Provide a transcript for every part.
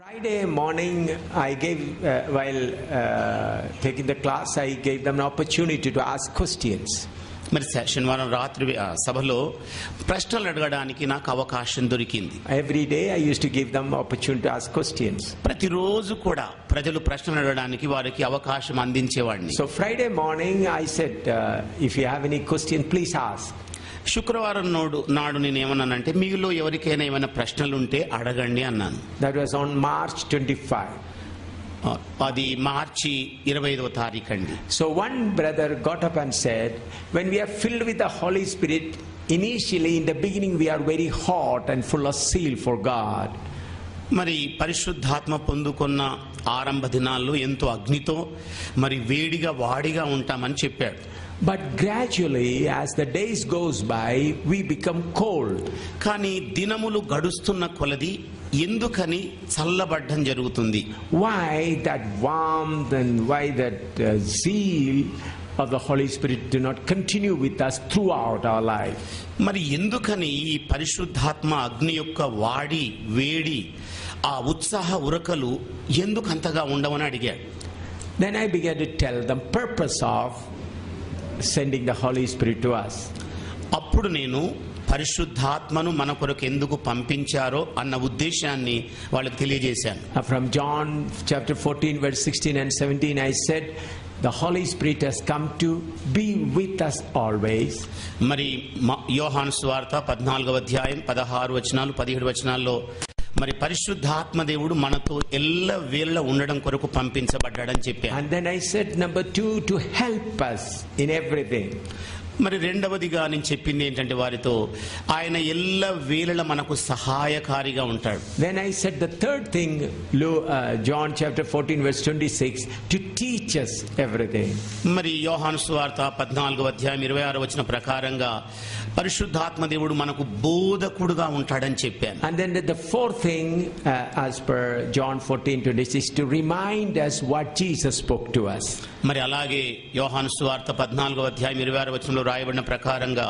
Friday morning, I gave, while taking the class, I gave them an opportunity to ask questions. మరి శనివారం రాత్రి సభలో ప్రశ్నలు అడగడానికి నాకు అవకాశం దొరికింది. Every day I used to give them opportunity to ask questions. ప్రతిరోజు కూడా ప్రజలు ప్రశ్నలు అడగడానికి వారికి అవకాశం అందించేవాడిని. So Friday morning I said, if you have any question, please ask. శుక్రవారం నాడు నేను ఏమన్నానంటే మీలో ఎవరికైనా ఏమైనా ప్రశ్నలు ఉంటే అడగండి అన్నాను. That was on March 25. అది మార్చి 25వ తారీఖు అండి. So one brother got up and said, when we are filled with the Holy Spirit, initially in the beginning we are very hot and full of zeal for God. మరి పరిశుద్ధాత్మ పొందుకున్న ఆరంభ దినాల్లో ఎంతో అగ్నితో మరి వేడిగా వాడిగా ఉంటామని చెప్పాడు. But gradually, as the days goes by, we become cold. కానీ దినములు గడుస్తున్న కొలది ఎందుకని చల్లబడ్డం జరుగుతుంది? Why that warmth and why that zeal of the Holy Spirit do not continue with us throughout our life? మరి ఎందుకని ఈ పరిశుద్ధాత్మ అగ్ని యొక్క వాడి వేడి ఆ ఉత్సాహ ఉరకలు ఎందుకంతగా ఉండవని అడిగాడు. Then I began to tell them purpose of sending the Holy Spirit to us. అప్పుడు నేను పరిశుద్ధాత్మను మన కొరకు ఎందుకు పంపించారో అన్న ఉద్దేశాన్ని వాళ్ళకి తెలియజేశాను. From John chapter 14 verse 16 and 17 I said the Holy Spirit has come to be with us always. మరి యోహాను సువార్త 14వ అధ్యాయం 16 వచనాలు 17 వచనాల్లో మరి పరిశుద్ధాత్మ దేవుడు మనతో ఎల్లవేళ ఉండడం కొరకు పంపించబడ్డాడని చెప్పాను. And then I said number 2, to help us in everything. మరి రెండవదిగా నేను చెప్పింది ఏంటంటే వారితో ఆయన ఎల్లవేళ మనకు సహాయకారిగా ఉంటాడు. Then I said the third thing, John chapter 14 verse 26, to teach us everything. మరి యోహాను సువార్త 14వ అధ్యాయం 26 వచనం ప్రకారంగా పరిశుద్ధాత్మ దేవుడు మనకు బోధకుడుగా ఉంటాడని చెప్పాను. And then the fourth thing, as per John 14:26, to remind us what Jesus spoke to us. మరి అలాగే యోహాను సువార్త 14వ అధ్యాయం 26 వచనంలో రాయబడిన ప్రకారంగా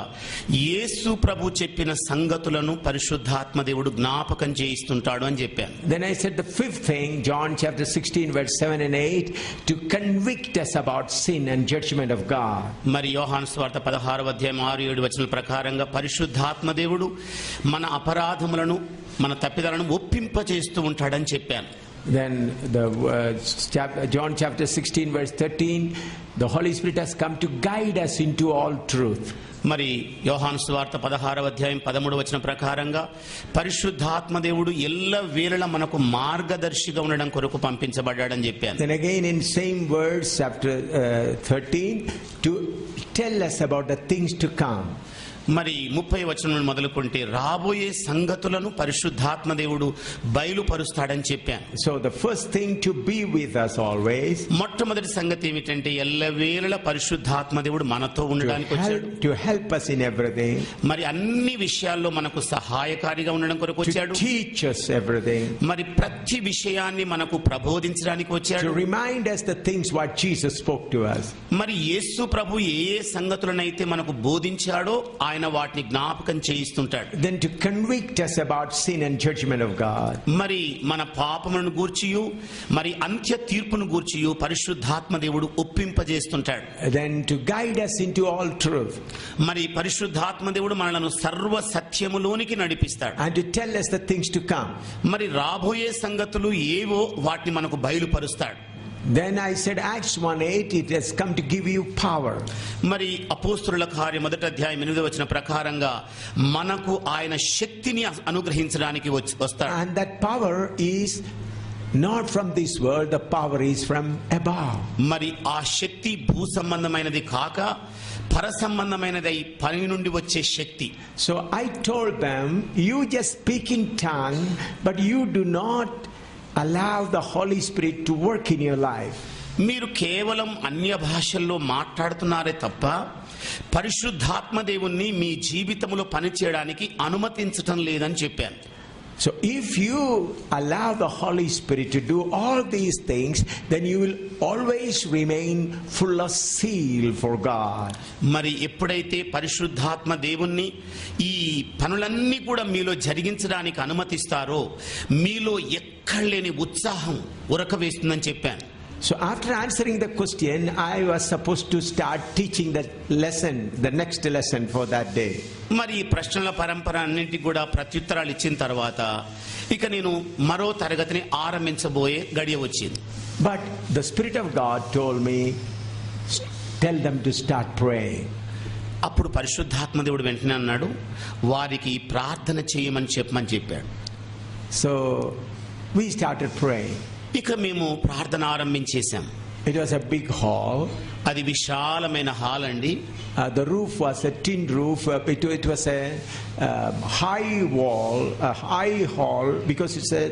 యేసు ప్రభు చెప్పిన సంగతులను పరిశుద్ధాత్మ దేవుడు జ్ఞాపకం చేయిస్తుంటాడు అని చెప్పాను. Then I said the fifth thing, John chapter 16 verse 7 and 8, to convict us about sin and judgment of God. మరి యోహాను సువార్త 16వ అధ్యాయం 6-7 వచనాల ప్రకారంగా పరిశుద్ధాత్మ దేవుడు మన అపరాధములను మన తప్పిదాలను ఒప్పింపచేస్తూ ఉంటాడని చెప్పాను. Then the John chapter 16 verse 13, the Holy Spirit has come to guide us into all truth. మరి యోహాను సువార్త 16వ అధ్యాయం 13వ వచనం ప్రకారంగా పరిశుద్ధాత్మ దేవుడు ఎల్లవేళలా మనకు మార్గదర్శిగా ఉండడం కొరకు పంపించబడ్డాడని చెప్పాను. Then again in same verse chapter 13, to tell us about the things to come. మరి 30వ వచనం మొదలుకుంటే రాబోయే సంగతులను పరిశుద్ధాత్మ దేవుడు బయలుపరుస్తాడని చెప్పాను. So the first thing, to be with us always. మొట్టమొదటి సంగతి ఏమిటంటే ఎల్లవేళలా పరిశుద్ధాత్మ దేవుడు మనతో ఉండడానికి వచ్చాడు. To help us in everything. మరి అన్ని విషయాల్లో మనకు సహాయకారిగా ఉండడం కొరకు వచ్చాడు. To teach us everything. మరి ప్రతి విషయాన్ని మనకు ప్రబోధించడానికి వచ్చాడు. To remind us the things what Jesus spoke to us. మరి యేసు ప్రభు ఏ సంగతులనైతే మనకు బోధించాడో ఆయన వాటిని జ్ఞాపకం చేయిస్తుంటాడు. Then to convict us about sin and judgment of God. మరి మన పాపములను గూర్చియు మరి అంత్య తీర్పును గూర్చియు పరిశుద్ధాత్మ దేవుడు ఒప్పింపజేస్తుంటాడు. Then to guide us into all truth. మరి పరిశుద్ధాత్మ దేవుడు మనలను సర్వ సత్యములోనికి నడిపిస్తాడు. And to tell us the things to come. మరి రాబోయే సంగతులు ఏవో వాటిని మనకు బయలుపరుస్తాడు. Then I said Acts 1:8, it has come to give you power. మరి అపోస్తలుల కార్యం 1వ అధ్యాయం 8వ వచనం ప్రకారంగా మనకు ఆయన శక్తిని అనుగ్రహించడానికి వస్తాడు. And that power is not from this world, the power is from above. మరి ఆ శక్తి భూ సంబంధమైనది కాక పర సంబంధమైనది పని నుండి వచ్చే శక్తి. So I told them, you just speak in tongue, but you do not allow the Holy Spirit to work in your life. మీరు కేవలం అన్య భాషల్లో మాట్లాడుతున్నారే తప్ప పరిశుద్ధాత్మ దేవుణ్ణి మీ జీవితంలో పనిచేయడానికి అనుమతించటం లేదని చెప్పాను. So if you allow the Holy Spirit to do all these things, then you will always remain full of zeal for God. మరి ఎప్పుడైతే పరిశుద్ధాత్మ దేవుణ్ణి ఈ పనులన్నీ కూడా మీలో జరిగించడానికి అనుమతిస్తారో మీలో ఎక్కడ లేని ఉత్సాహం ఉరక వేస్తుందని చెప్పాను. So after answering the question, I was supposed to start teaching the lesson, the next lesson for that day. మరి ఈ ప్రశ్నల పరంపర అన్నింటికి కూడా ప్రత్యుత్తరాలు ఇచ్చిన తర్వాత ఇక నేను మరో తరగతిని ఆరంభించబోయే గడియ వచ్చింది. But the Spirit of God told me, tell them to start praying. అప్పుడు పరిశుద్ధాత్మ దేవుడు వెంటనే అన్నాడు, వారికి ప్రార్థన చేయమని చెప్పాడు. So we started praying. ఇక మేము ప్రార్థన ఆరంభించేశాం. It was a big hall. అది విశాలమైన హాల్ అండి. The roof was a tin roof. It was a high wall, a high hall, because it's a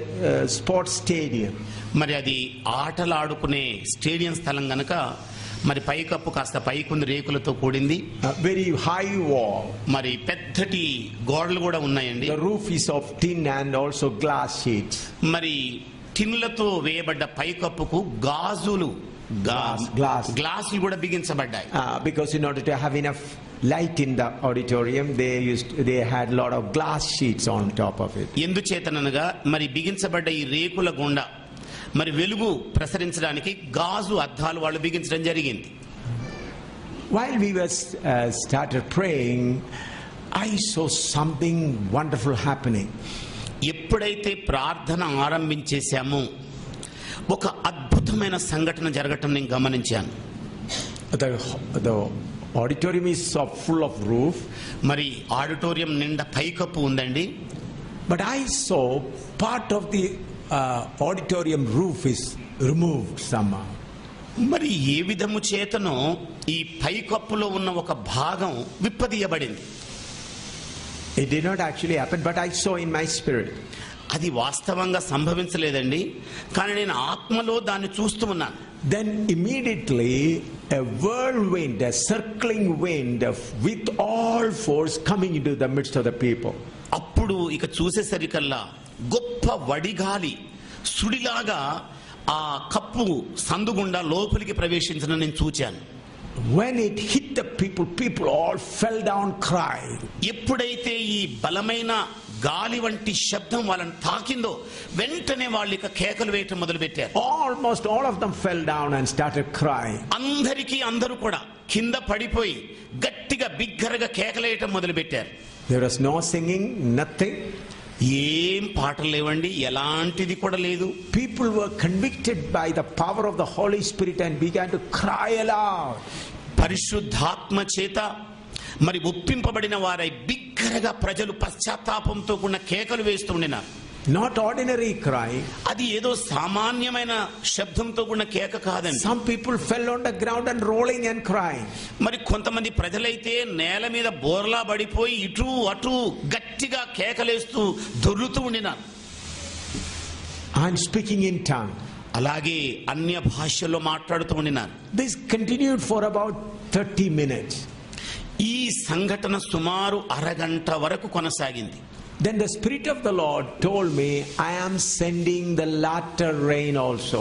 sports stadium. మరి అది ఆటలాడుకునే స్టేడియం స్థలం గనక మరి పైకప్పు కాస్త పైకుంది, రేకులతో కూడింది. Very high wall. మరి పెద్దటి గోడలు కూడా ఉన్నాయండి. The roof is of tin and also glass sheets. మరి టిన్లతో వేయబడ్డ పైకప్పుకు గాజులు గ్లాసులు కూడా బిగించబడ్డాయి. Because in order to have enough light in the auditorium, they had a lot of glass sheets on top of it. ఎందుచేతనగా మరి బిగించబడ్డ ఈ రేకుల గుండా మరి వెలుగు ప్రసరించడానికి గాజు అద్దాలు వాళ్ళు బిగించడం జరిగింది. While we were started praying, I saw something wonderful happening. ఎప్పుడైతే ప్రార్థన ఆరంభించేశామో ఒక అద్భుతమైన సంఘటన జరగటం నేను గమనించాను. The auditorium is full of roof. మరి ఆడిటోరియం నిండా పైకప్పు ఉందండి. But I saw part of the auditorium roof is removed somehow. మరి ఏ విధము చేతనో ఈ పైకప్పులో ఉన్న ఒక భాగం విప్పదీయబడింది. It did not actually happen, but I saw in my spirit. అది వాస్తవంగా సంభవించలేదండి, కానీ నేను ఆత్మలో దాన్ని చూస్తూ ఉన్నాను. Then immediately a whirlwind, a circling wind with all force coming into the midst of the people. అప్పుడు ఇక చూసేసరికల్లా గొప్ప వడిగాలి సుడిలాగా ఆ కప్పు సందుగుండా లోపలికి ప్రవేశించడం నేను చూచాను. When it hit the people all fell down crying. ఎప్పుడైతే ఈ బలమైన గాలి వంటి శబ్దం వాళ్ళని తాకిందో వెంటనే వాళ్ళు ఇక కేకలు వేయటం మొదలు పెట్టారు. Almost all of them fell down and started crying. అందరూ కూడా కింద పడిపోయి గట్టిగా బిగ్గరగా కేకలేయటం మొదలు పెట్టారు. There was no singing, nothing. ఏం పాటలు లేవండి, ఎలాంటిది కూడా లేదు. People were convicted by the power of the Holy Spirit and began to cry aloud. పరిశుద్ధాత్మ చేత మరి ఒప్పింపబడిన వారై బిగ్గరగా ప్రజలు పశ్చాత్తాపంతో కూడిన కేకలు వేస్తుండినారు. Not ordinary cry. అది ఏదో సామాన్యమైన శబ్దంతో కూడిన కేక కాదండి. Some people fell on the ground and rolling and crying. మరి కొంతమంది ప్రజలైతే నేల మీద బోర్లా పడిపోయి ఇటు అటు గట్టిగా కేకలేస్తూ దొర్లుతూ ఉండినారు. And speaking in tongue. అలాగే అన్య భాషల్లో మాట్లాడుతూ ఉండినారు. This continued for about 30 minutes. ఈ సంఘటన సుమారు అరగంట వరకు కొనసాగింది. Then the Spirit of the Lord told me, I am sending the latter rain also.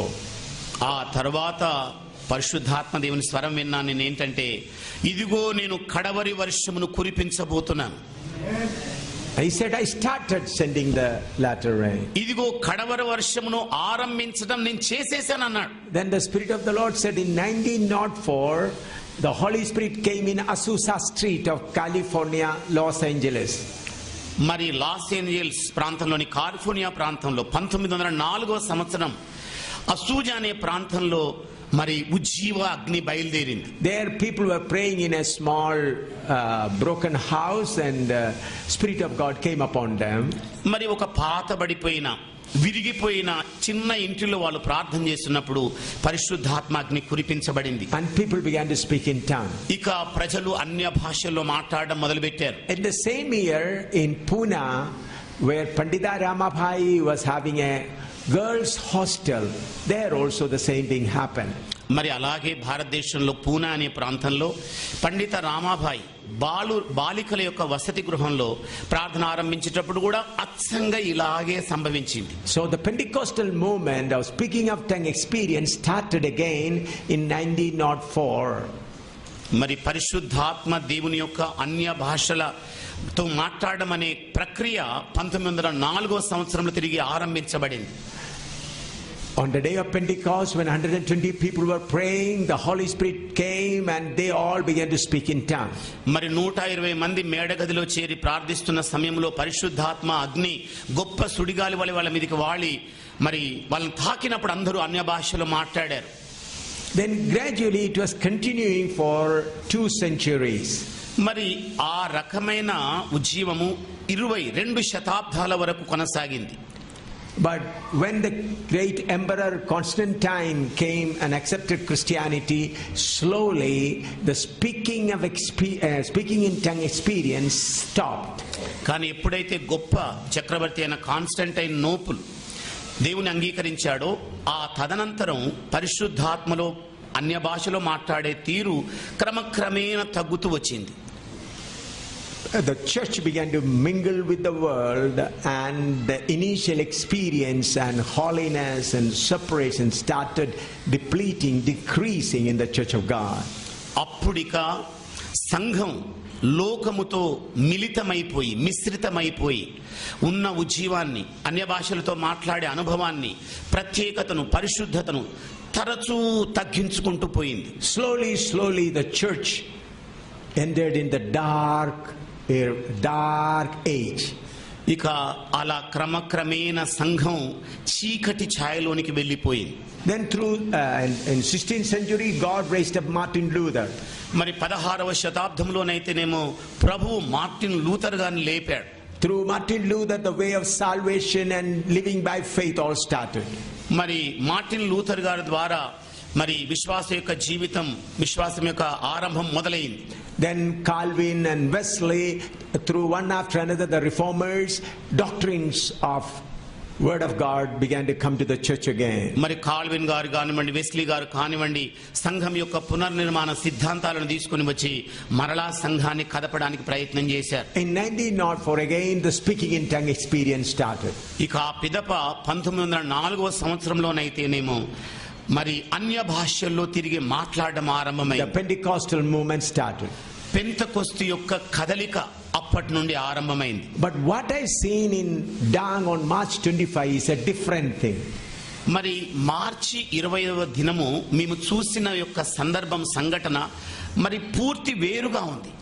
ఆ తర్వాత పరిశుద్ధాత్మ దేవుని స్వరం విన్నాను నేను, ఏంటంటే ఇదిగో నేను కడవరి వర్షమును కురిపించబోతున్నాను. He said, I started sending the latter rain. ఇదిగో కడవరి వర్షమును ఆరంభించడం నేను చేసేసాను అన్నాడు. Then the Spirit of the Lord said, in 1904 the Holy Spirit came in Azusa Street of California, Los Angeles. మరి లాస్ ఏంజల్స్ ప్రాంతంలోని కాలిఫోర్నియా ప్రాంతంలో 1904వ సంవత్సరం అసూజా అనే ప్రాంతంలో మరి ఉజ్జీవ అగ్ని బయలుదేరింది. There people were praying in a small broken house and Spirit of God came upon them. మరి ఒక పాతబడిపోయిన విరిగిపోయిన చిన్న ఇంటిలో వాళ్ళు ప్రార్థన చేస్తున్నప్పుడు పరిశుద్ధాత్మ అగ్ని కురిపించబడింది. And people began to speak in tongues. ఇక ప్రజలు అన్య భాషల్లో మాట్లాడడం మొదలుపెట్టారు. In the same year in Pune, where Pandita Ramabhai was having a girls hostel, there also the same thing happened. మరి అలాగే భారతదేశంలో పూనా అనే ప్రాంతంలో పండిత రామాభాయ్ బాలికల యొక్క వసతి గృహంలో ప్రార్థన ఆరంభించేటప్పుడు కూడా అచ్చంగా ఇలాగే సంభవించింది. So the Pentecostal movement of speaking of tongue experience started again in 1904. మరి పరిశుద్ధాత్మ దేవుని యొక్క అన్య భాషలతో మాట్లాడడం అనే ప్రక్రియ 1904వ సంవత్సరంలో తిరిగి ఆరంభించబడింది. On the day of Pentecost, when 120 people were praying, the Holy Spirit came and they all began to speak in tongues. మరి 120 మంది మేడగదిలో చేరి ప్రార్థిస్తున్న సమయంలో పరిశుద్ధాత్మ అగ్ని గొప్ప సుడిగాలి వలె వాళ్ళ మీదకి వాలి మరి వాళ్ళని తాకినప్పుడు అందరూ అన్య భాషలో మాట్లాడారు. Then gradually it was continuing for 2 centuries. మరి ఆ రకమైన ఉజ్జీవము 22 శతాబ్దాల వరకు కొనసాగింది. But when the great emperor Constantine came and accepted Christianity, slowly the speaking in tongue experience stopped. కానీ ఎప్పుడైతే గొప్ప చక్రవర్తి అయిన కాన్స్టంటైన్ నోపుల్ దేవుని అంగీకరించాడో ఆ తదనంతరం పరిశుద్ధాత్మలో అన్య భాషలో మాట్లాడే తీరు క్రమక్రమేణా తగ్గుతూ వచ్చింది. The church began to mingle with the world, and the initial experience and holiness and separation started depleting, decreasing in the church of God. అప్పుడిక సంఘం లోకముతో మిళితమైపోయి మిశ్రితమైపోయి ఉన్న ఉజ్జీవాన్ని అన్య భాషలతో మాట్లాడే అనుభవాన్ని ప్రత్యేకతను పరిశుద్ధతను తరచూ తగ్గించుకుంటూ పోయింది. Slowly the church entered in the dark age. ఇక అలా క్రమక్రమేణ సంఘం చీకటి ఛాయలోనికి వెళ్ళిపోయింది. Then through in 16th century God raised up Martin Luther. మరి 16వ శతాబ్దంలోనైతేనేమో ప్రభు మార్టిన్ లూథర్ గారిని లేపాడు. Through Martin Luther the way of salvation and living by faith all started. మరి Martin Luther గారి ద్వారా మరి విశ్వాసం యొక్క జీవితం విశ్వాసం యొక్క ఆరంభం మొదలైంది. Then Calvin and Wesley, through one after another the reformers, doctrines of word of God began to come to the church again. మరి కాల్విన్ గారు కానివ్వండి వెస్లీ గారు కానివ్వండి సంఘం యొక్క పునర్నిర్మాణ సిద్ధాంతాలను తీసుకొని వచ్చి మరలా సంఘాన్ని కదపడానికి ప్రయత్నం చేశారు. In 1904 again the speaking in tongue experience started. ఇక ఆ పిదప 1904వ సంవత్సరంలోనైతేనేమో మరి అన్య భాషల్లో తిరిగి మాట్లాడడం ఆరంభమైంది. The Pentecostal movement started. Pentecost యొక్క కదలిక అప్పటి నుండి ఆరంభమైంది. But what I seen in Dang on March 25 is a different thing. మరి మార్చి 20వ దినము మేము చూసిన యొక్క సందర్భం సంఘటన మరి పూర్తి వేరుగా ఉంది.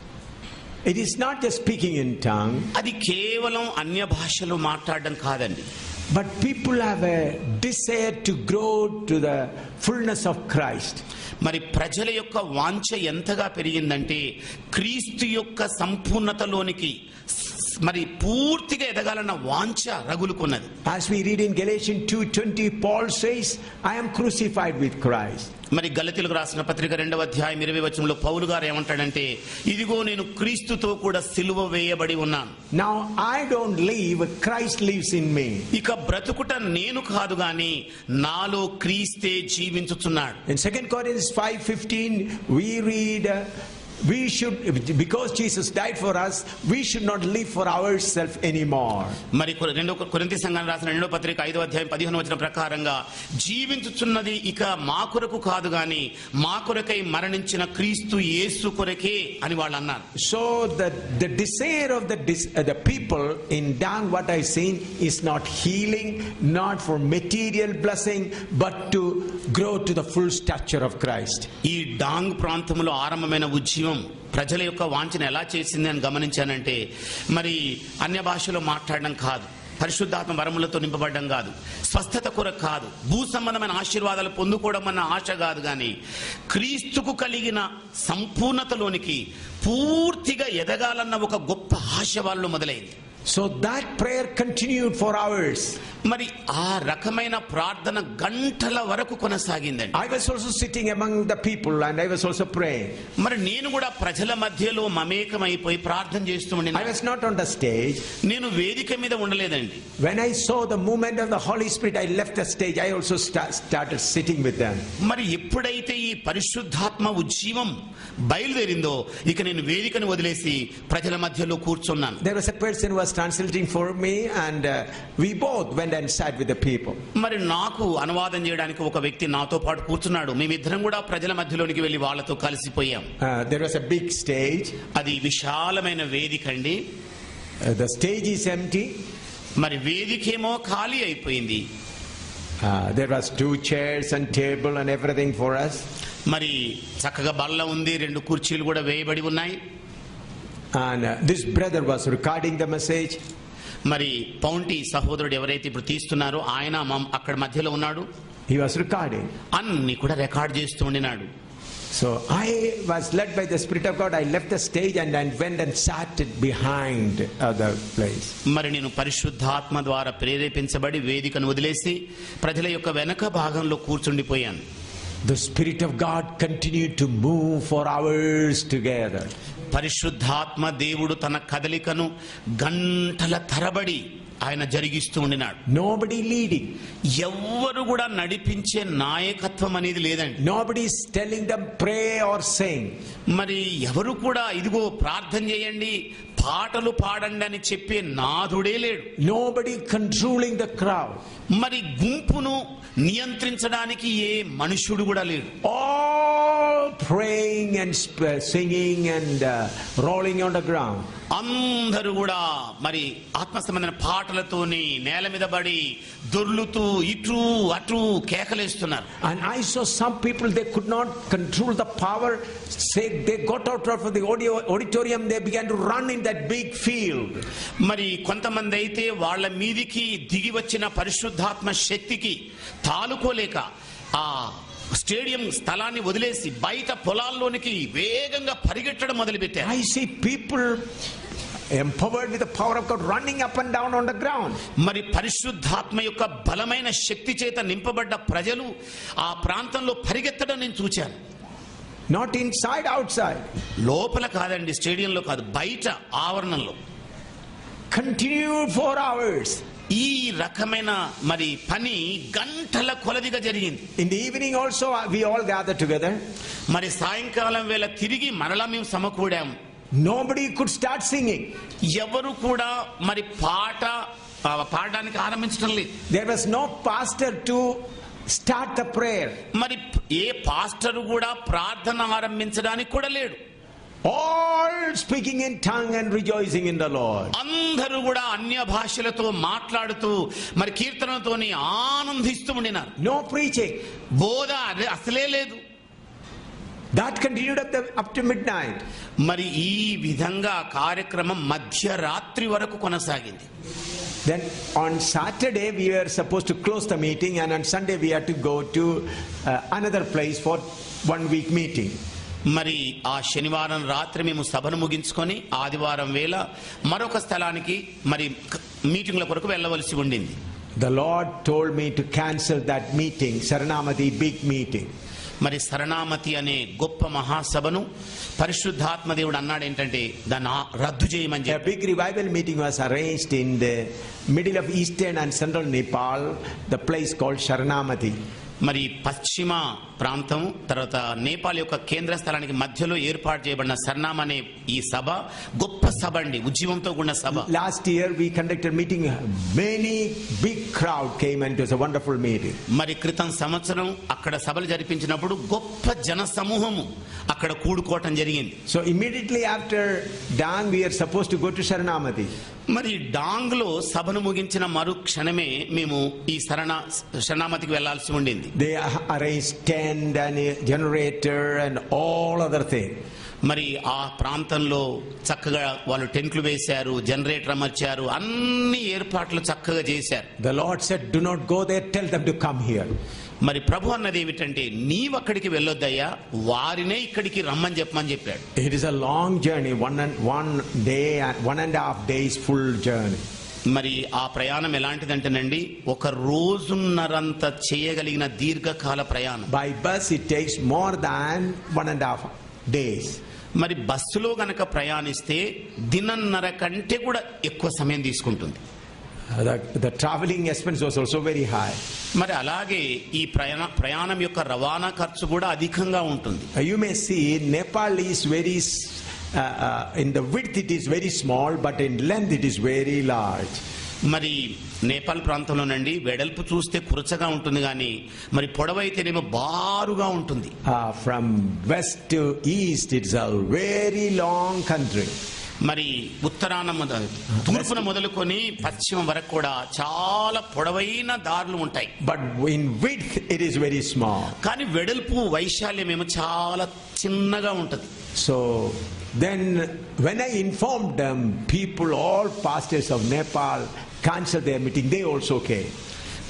It is not just speaking in tongue. అది కేవలం అన్య భాషలో మాట్లాడడం కాదండి. But people have a desire to grow to the fullness of Christ. మరి ప్రజల యొక్క వాంఛ ఎంతగా పెరిగిందంటే క్రీస్తు యొక్క సంపూర్ణతలోనికి మరి పూర్తిగా ఎదగాలన్న వాంఛ రగులుకున్నది. As we read in Galatians 2:20, Paul says, I am crucified with Christ. మరి గలతీయులకు రాసిన పత్రిక 2వ అధ్యాయం 20వ వచనంలో పౌలు గారు ఏమంటాడంటే ఇదిగో నేను క్రీస్తుతో కూడా సిలువ వేయబడి ఉన్నాను. Now I don't live, Christ lives in me. ఇక బ్రతుకుట నేను కాదు గాని నాలో క్రీస్తే జీవించుచున్నాడు. In 2 Corinthians 5:15 we read we should, because Jesus died for us, we should not live for ourselves anymore. మరి కొరింథీ సంఘానికి రాసిన 2వ పత్రిక 5వ అధ్యాయం 15వ వచనం ప్రకారంగా జీవించుచున్నది ఇక మా కొరకు కాదు గాని మా కొరకై మరణించిన క్రీస్తు యేసు కొరకే అని వాళ్ళు అన్నారు. So the desire of the people in Dang, what I seen, is not healing, not for material blessing, but to grow to the full stature of Christ. ఈ డాంగ్ ప్రాంతంలో ఆరంభమైన ఉజ్జీవం ప్రజల యొక్క వాంఛను ఎలా చేసింది అని గమనించానంటే మరి అన్య భాషలో మాట్లాడడం కాదు, పరిశుద్ధాత్మ వరములతో నింపబడడం కాదు, స్వస్థత కొరకు కాదు, భూ సంబంధమైన ఆశీర్వాదాలు పొందుకోవడం అన్న ఆశ కాదు, కానీ క్రీస్తుకు కలిగిన సంపూర్ణతలోనికి పూర్తిగా ఎదగాలన్న ఒక గొప్ప ఆశ వాళ్ళు మొదలైంది. So that prayer continued for hours. మరి ఆ రకమైన ప్రార్థన గంటల వరకు కొనసాగిందండి. I was also sitting among the people and I was also praying. మరి నేను కూడా ప్రజల మధ్యలో మమేకమైపోయి ప్రార్థన చేస్తూ ఉండిన. I was not on the stage. నేను వేదిక మీద ఉండలేదండి. When I saw the movement of the Holy Spirit, I left the stage. I also started sitting with them. మరి ఎప్పుడైతే ఈ పరిశుద్ధాత్మ ఉజ్జీవం బయలుదేరిందో ఇక నేను వేదికను వదిలేసి ప్రజల మధ్యలో కూర్చున్నాను. There was a person who was translating for me, and we both went and sat with the people. మరి నాకు అనువాదం చేయడానికి ఒక వ్యక్తి నాతో పాటు కూర్చున్నాడు. మేమిద్దరం కూడా ప్రజల మధ్యలోనికి వెళ్ళి వాళ్ళతో కలిసిపోయాం. There was a big stage. అది విశాలమైన వేదిక అండి. The stage is empty. మరి వేదికేమో ఖాళీ అయిపోయింది. There was 2 chairs and table and everything for us. మరి చక్కగా బల్ల ఉంది, 2 కుర్చీలు కూడా వేయబడి ఉన్నాయి. And this brother was recording the message. మరి పౌంటి సహోదరుడు ఎవరైతే ఇప్పుడు తీస్తున్నారో ఆయన అక్కడ మధ్యలో ఉన్నాడు. He was recording. అన్ని కూడా రికార్డ్ చేస్తూ ఉండినాడు. So I was led by the Spirit of God. I left the stage and went and sat behind the place. మరి నేను పరిశుద్ధాత్మ ద్వారా ప్రేరేపించబడి వేదికను వదిలేసి ప్రజల యొక్క వెనక భాగంలో కూర్చుండిపోయాను. The Spirit of God continued to move for hours together. పరిశుద్ధాత్మ దేవుడు తన కదలికను గంటల తరబడి ఆయన జరిగిస్తూ ఉండినాడు. Nobody leading. ఎవ్వరు కూడా నడిపించే నాయకత్వం అనేది లేదండి. Nobody is telling them pray or sing. మరి ఎవరు కూడా ఇదిగో ప్రార్థన చేయండి, పాటలు పాడండి అని చెప్పే నాథుడే లేడు. Nobody controlling the crowd. మరి గుంపును నియంత్రించడానికి ఏ మనుషుడు కూడా లేడు. All praying and singing and rolling on the ground. అందరూ కూడా మరి ఆత్మ సంబంధమైన పాటలతోని నేల మీద పడి దొర్లుతూ ఇటు అటు కేకలేస్తున్నారు. And I saw some people, they could not control the power. Say they got out of the auditorium, they began to run in that big field. మరి కొంతమంది అయితే వాళ్ళ మీదికి దిగి వచ్చిన పరిశుద్ధాత్మ శక్తికి తాలుకోలేక ఆ స్టేడియం స్థలాన్ని వదిలేసి బయట పొలాల్లోనికి వేగంగా పరిగెట్టడం మొదలుపెట్టారు. I see people empowered with the power of God running up and down on the ground. మరి పరిశుద్ధాత్మ యొక్క బలమైన శక్తి చేత నింపబడ్డ ప్రజలు ఆ ప్రాంతంలో పరిగెత్తడం నేను చూశాను. Not inside, outside. లోపల కాదండి, స్టేడియంలో కాదు, బయట ఆవరణంలో. Continued for hours. ఈ రకమైన మరి పని గంటల కొలదిగా జరిగింది. In the evening also we all gathered together. మరి సాయంకాలం వేళ తిరిగి మరలా మేము సమకూడాము. Nobody could start singing. ఎవరు కూడా మరి పాడడానికి ఆరంభించడం లేదు. There was no pastor to start the prayer. మరి ఏ పాస్టర్ కూడా ప్రార్థన ఆరంభించడానికి కూడా లేడు. All speaking in tongue and rejoicing in the Lord. అందరూ కూడా అన్య భాషలతో మాట్లాడుతూ మరి కీర్తనలతోని ఆనందిస్తూ ఉండినారు. No preaching. బోధ అసలే లేదు. That continued up to midnight. మరి ఈ విధంగా కార్యక్రమం మధ్యరాత్రి వరకు కొనసాగింది. Then on Saturday we were supposed to close the meeting, and on Sunday we had to go to another place for 1 week meeting. మరి ఆ శనివారం రాత్రి మేము సభను ముగించుకొని ఆదివారం వేళ మరొక స్థలానికి మరి మీటింగ్ల కొరకు వెళ్ళవలసి ఉండింది. The Lord told me to cancel that meeting, Saranamati big meeting. మరి శరణామతి అనే గొప్ప మహాసభను పరిశుద్ధాత్మ దేవుడు అన్నాడు ఏంటంటే దాన్ని రద్దు చేయమని చెప్పి. A big revival meeting was arranged in the middle of eastern and central Nepal, the place called Saranamati. మరి పశ్చిమ ప్రాంతం తర్వాత నేపాల్ యొక్క కేంద్ర స్థలానికి మధ్యలో ఏర్పాటు చేయబడిన సర్నామ్ అనే ఈ సభ గొప్ప సభ అండి, ఉజ్జీవంతో కూడిన సభ. Last year we conducted meeting, many big crowd came and it was a wonderful meeting. మరి క్రితం సంవత్సరం అక్కడ సభలు జరిపించినప్పుడు గొప్ప జన సమూహము అక్కడ కూడుకోవటం జరిగింది. So immediately after Dang we are supposed to go to Saranamati. మరి డాంగ్ లో సభను ముగించిన మరు క్షణమే మేము ఈ శరణామతికి వెళ్లాల్సి ఉండింది. They arranged tent and a generator and all other things. మరి ఆ ప్రాంతంలో చక్కగా వాళ్ళు టెంట్లు వేశారు, జనరేటర్ అమర్చారు, అన్ని ఏర్పాట్లు చక్కగా చేశారు. The Lord said, do not go there, tell them to come here. మరి ప్రభు అన్నది ఏమిటంటే నీవు అక్కడికి వెళ్ళొద్దయ్యా, వారినే ఇక్కడికి రమ్మని చెప్పమని చెప్పాడు. It is a long journey, one day and 1.5 days full journey. మరి ఆ ప్రయాణం ఎలాంటిదంటేనండి, ఒక రోజున్నరంత చేయగలిగిన దీర్ఘకాల ప్రయాణం. By bus it takes more than 1.5 days. మరి బస్సులో గనక ప్రయాణిస్తే దినన్నర కంటే కూడా ఎక్కువ సమయం తీసుకుంటుంది. The traveling expense was also very high. మరి అలాగే ఈ ప్రయాణం యొక్క రవాణా ఖర్చు కూడా అధికంగా ఉంటుంది. You may see Nepal is very in the width it is very small, but in length it is very large. మరి నేపాల్ ప్రాంతంలోనండి వెడల్పు చూస్తే కురచగా ఉంటుంది, కానీ మరి పొడవైతేనేమో బారుగా ఉంటుంది. From west to east it's a very long country. మరి ఉత్తరాన తూర్పున మొదలుకొని పశ్చిమం వరకు కూడా చాలా పొడవైన దారులు ఉంటాయి. But in width it is very small. కానీ వెడల్పు వైశాల్యం ఏమో చాలా చిన్నగా ఉంటది. So then when I informed them, people, all pastors of Nepal canceled their meeting. They also came.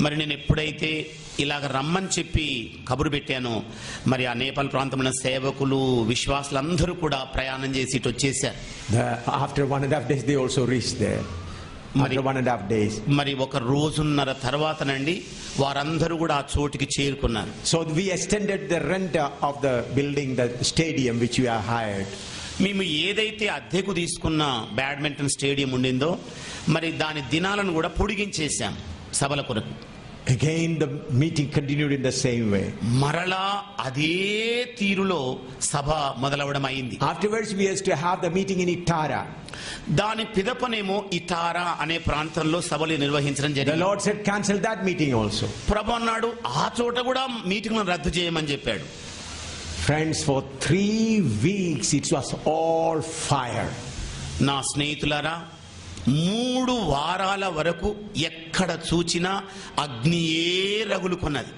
మరి నేను ఎప్పుడైతే ఇలాగ రమ్మని చెప్పి కబురు పెట్టానో మరి ఆ నేపాల్ ప్రాంతంలో సేవకులు విశ్వాసులందరూ కూడా ప్రయాణం చేసి ఇటు వచ్చేసారు. After 1.5 days they also reached there. After 1.5 days. మరి ఒక రోజున్నర తర్వాతనండి వారందరూ కూడా ఆ చోటికి చేరుకున్నారు. So we extended the rent of the building, the stadium which we are hired. మేము ఏదైతే అద్దెకు తీసుకున్న బ్యాడ్మింటన్ స్టేడియం ఉండిందో మరి దాని దినాలను కూడా పొడిగించేశాం సభల కొరకు. Again the meeting continued in the same way. మరలా అదే తీరులో సభ మొదలవడం అయింది. Afterwards we used to have the meeting in Itara. దాని పిదపనేమో ఇటారా అనే ప్రాంతంలో సభలు నిర్వహించడం The జరిగింది. Lord said cancel that meeting also. ప్రభు అన్నాడు ఆ చోట కూడా మీటింగ్లను రద్దు చేయమని చెప్పాడు. Friends, for 3 weeks it was all fire. నా స్నేహితులారా 3 వారాల వరకు ఎక్కడ చూచినా అగ్నియే రగులుకున్నది.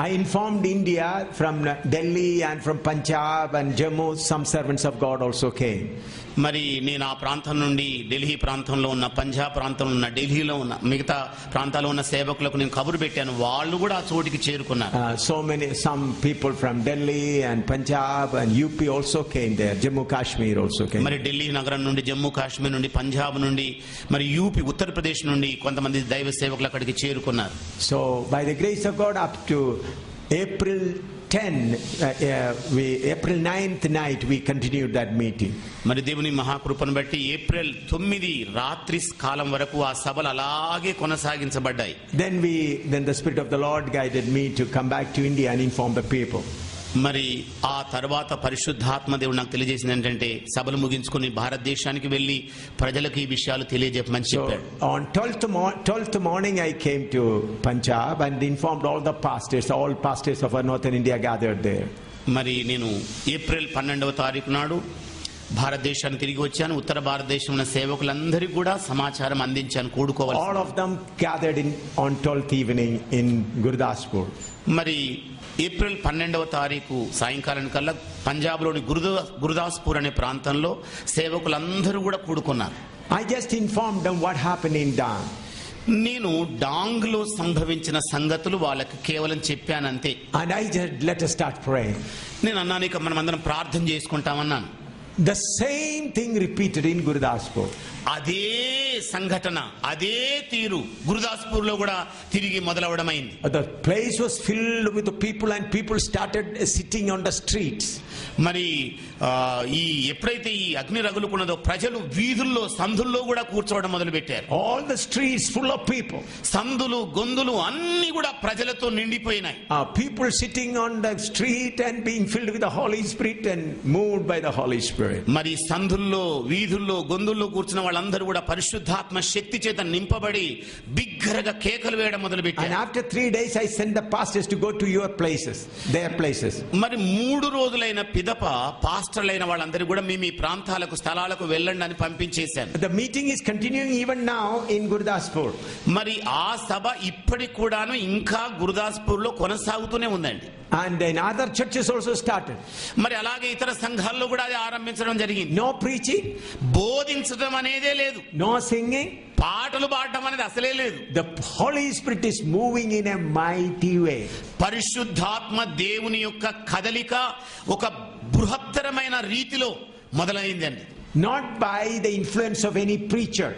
I informed India from Delhi and from Punjab and Jammu, some servants of God also came. మరి నేను ఆ ప్రాంతం నుండి ఢిల్లీ ప్రాంతంలో ఉన్న పంజాబ్ ప్రాంతంలో ఉన్న ఢిల్లీలో ఉన్న మిగతా ప్రాంతాల్లో ఉన్న సేవకులకు నేను కబురు పెట్టాను. వాళ్ళు కూడా ఆ చోటికి చేరుకున్నారు. Some people from Delhi and Punjab and UP also came there. Jammu Kashmir also came. మరి ఢిల్లీ నగరం నుండి జమ్మూ కాశ్మీర్ నుండి పంజాబ్ నుండి మరి యూపీ ఉత్తరప్రదేశ్ నుండి కొంతమంది దైవ సేవకులు అక్కడికి చేరుకున్నారు. So by the grace of God, up to April 9th night we continued that meeting. మరి దేవుని మహాకృపను బట్టి ఏప్రిల్ 9 రాత్రి కాలం వరకు ఆ సభలు అలాగే కొనసాగించబడ్డాయి. Then the Spirit of the Lord guided me to come back to India and inform the people. మరి ఆ తర్వాత పరిశుద్ధాత్మ దేవుడు నాకు తెలియజేసింది ఏంటంటే సభలు ముగించుకుని భారతదేశానికి వెళ్లి ప్రజలకు ఈ విషయాలు తెలియజెప్పమని చెప్పాడు. On 12th morning I came to Punjab and informed all pastors of northern India gathered there. మరి నేను ఏప్రిల్ 12వ తారీఖు నాడు భారతదేశానికి తిరిగి వచ్చాను. ఉత్తర భారతదేశంలో సేవకులందరికీ కూడా సమాచారం అందించాను కూడుకోవాలి. All of them gathered on 12th evening in Gurdaspur. మరి ఏప్రిల్ 12వ తారీఖు సాయంకాలం కల్లా పంజాబ్లోని గురుదాస్పూర్ అనే ప్రాంతంలో సేవకులందరూ కూడా కూడుకున్నారు. I just informed them what happened in Dang. నేను డాంగ్ లో సంభవించిన సంగతులు వాళ్ళకి కేవలం చెప్పానంతే. And I just let us start praying. నేను అన్నాను ఇక మనం అందరం ప్రార్థన చేసుకుంటామన్నాను. The same thing repeated in Gurdaspur. అదే సంఘటన అదే తీరు గురుదాస్పూర్ లో కూడా తిరిగి మొదలవడమైంది. The place was filled with the people and people started sitting on the streets. మరి ఈ ఎప్పుడైతే ఈ అగ్ని రగులుకున్నదో ప్రజలు వీధుల్లో సందుల్లో కూడా కూర్చోవడం మొదలు పెట్టారు. All the streets full of people. సందులు గొందులు అన్ని కూడా ప్రజలతో నిండిపోయినాయి. People sitting on the street and being filled with the Holy Spirit and moved by the Holy Spirit. మరి సందుల్లో వీధుల్లో గొందుల్లో కూర్చున్న వాళ్ళందరూ కూడా పరిశుద్ధాత్మ శక్తి చేత నింపబడి బిగ్గరగా కేకలు వేయడం మొదలు పెట్టారు. And after 3 days I sent the pastors to go to their places. మరి 3 రోజులైన పిదప పాస్టర్లైన వాళ్ళందరూ కూడా మేము ఈ ప్రాంతాలకు స్థలాలకు వెళ్ళండి అని పంపించేశాను. The meeting is continuing even now in Gurdaspur. మరి ఆ సభ ఇప్పటికి కూడాను ఇంకా గురుదాస్పూర్ లో కొనసాగుతూనే ఉందండి. And in other churches also started. మరి అలాగే ఇతర సంఘాల్లో కూడా అది ఆరంభించడం జరిగింది. No preaching, బోధించడం అనేదే లేదు. no singing, పాటలు పాడటం అనేది అసలే లేదు. The Holy Spirit is moving in a mighty way. పరిశుద్ధాత్మ దేవుని యొక్క కదలిక ఒక బృహత్తరమైన రీతిలో మొదలైందండి. Not by the influence of any preacher.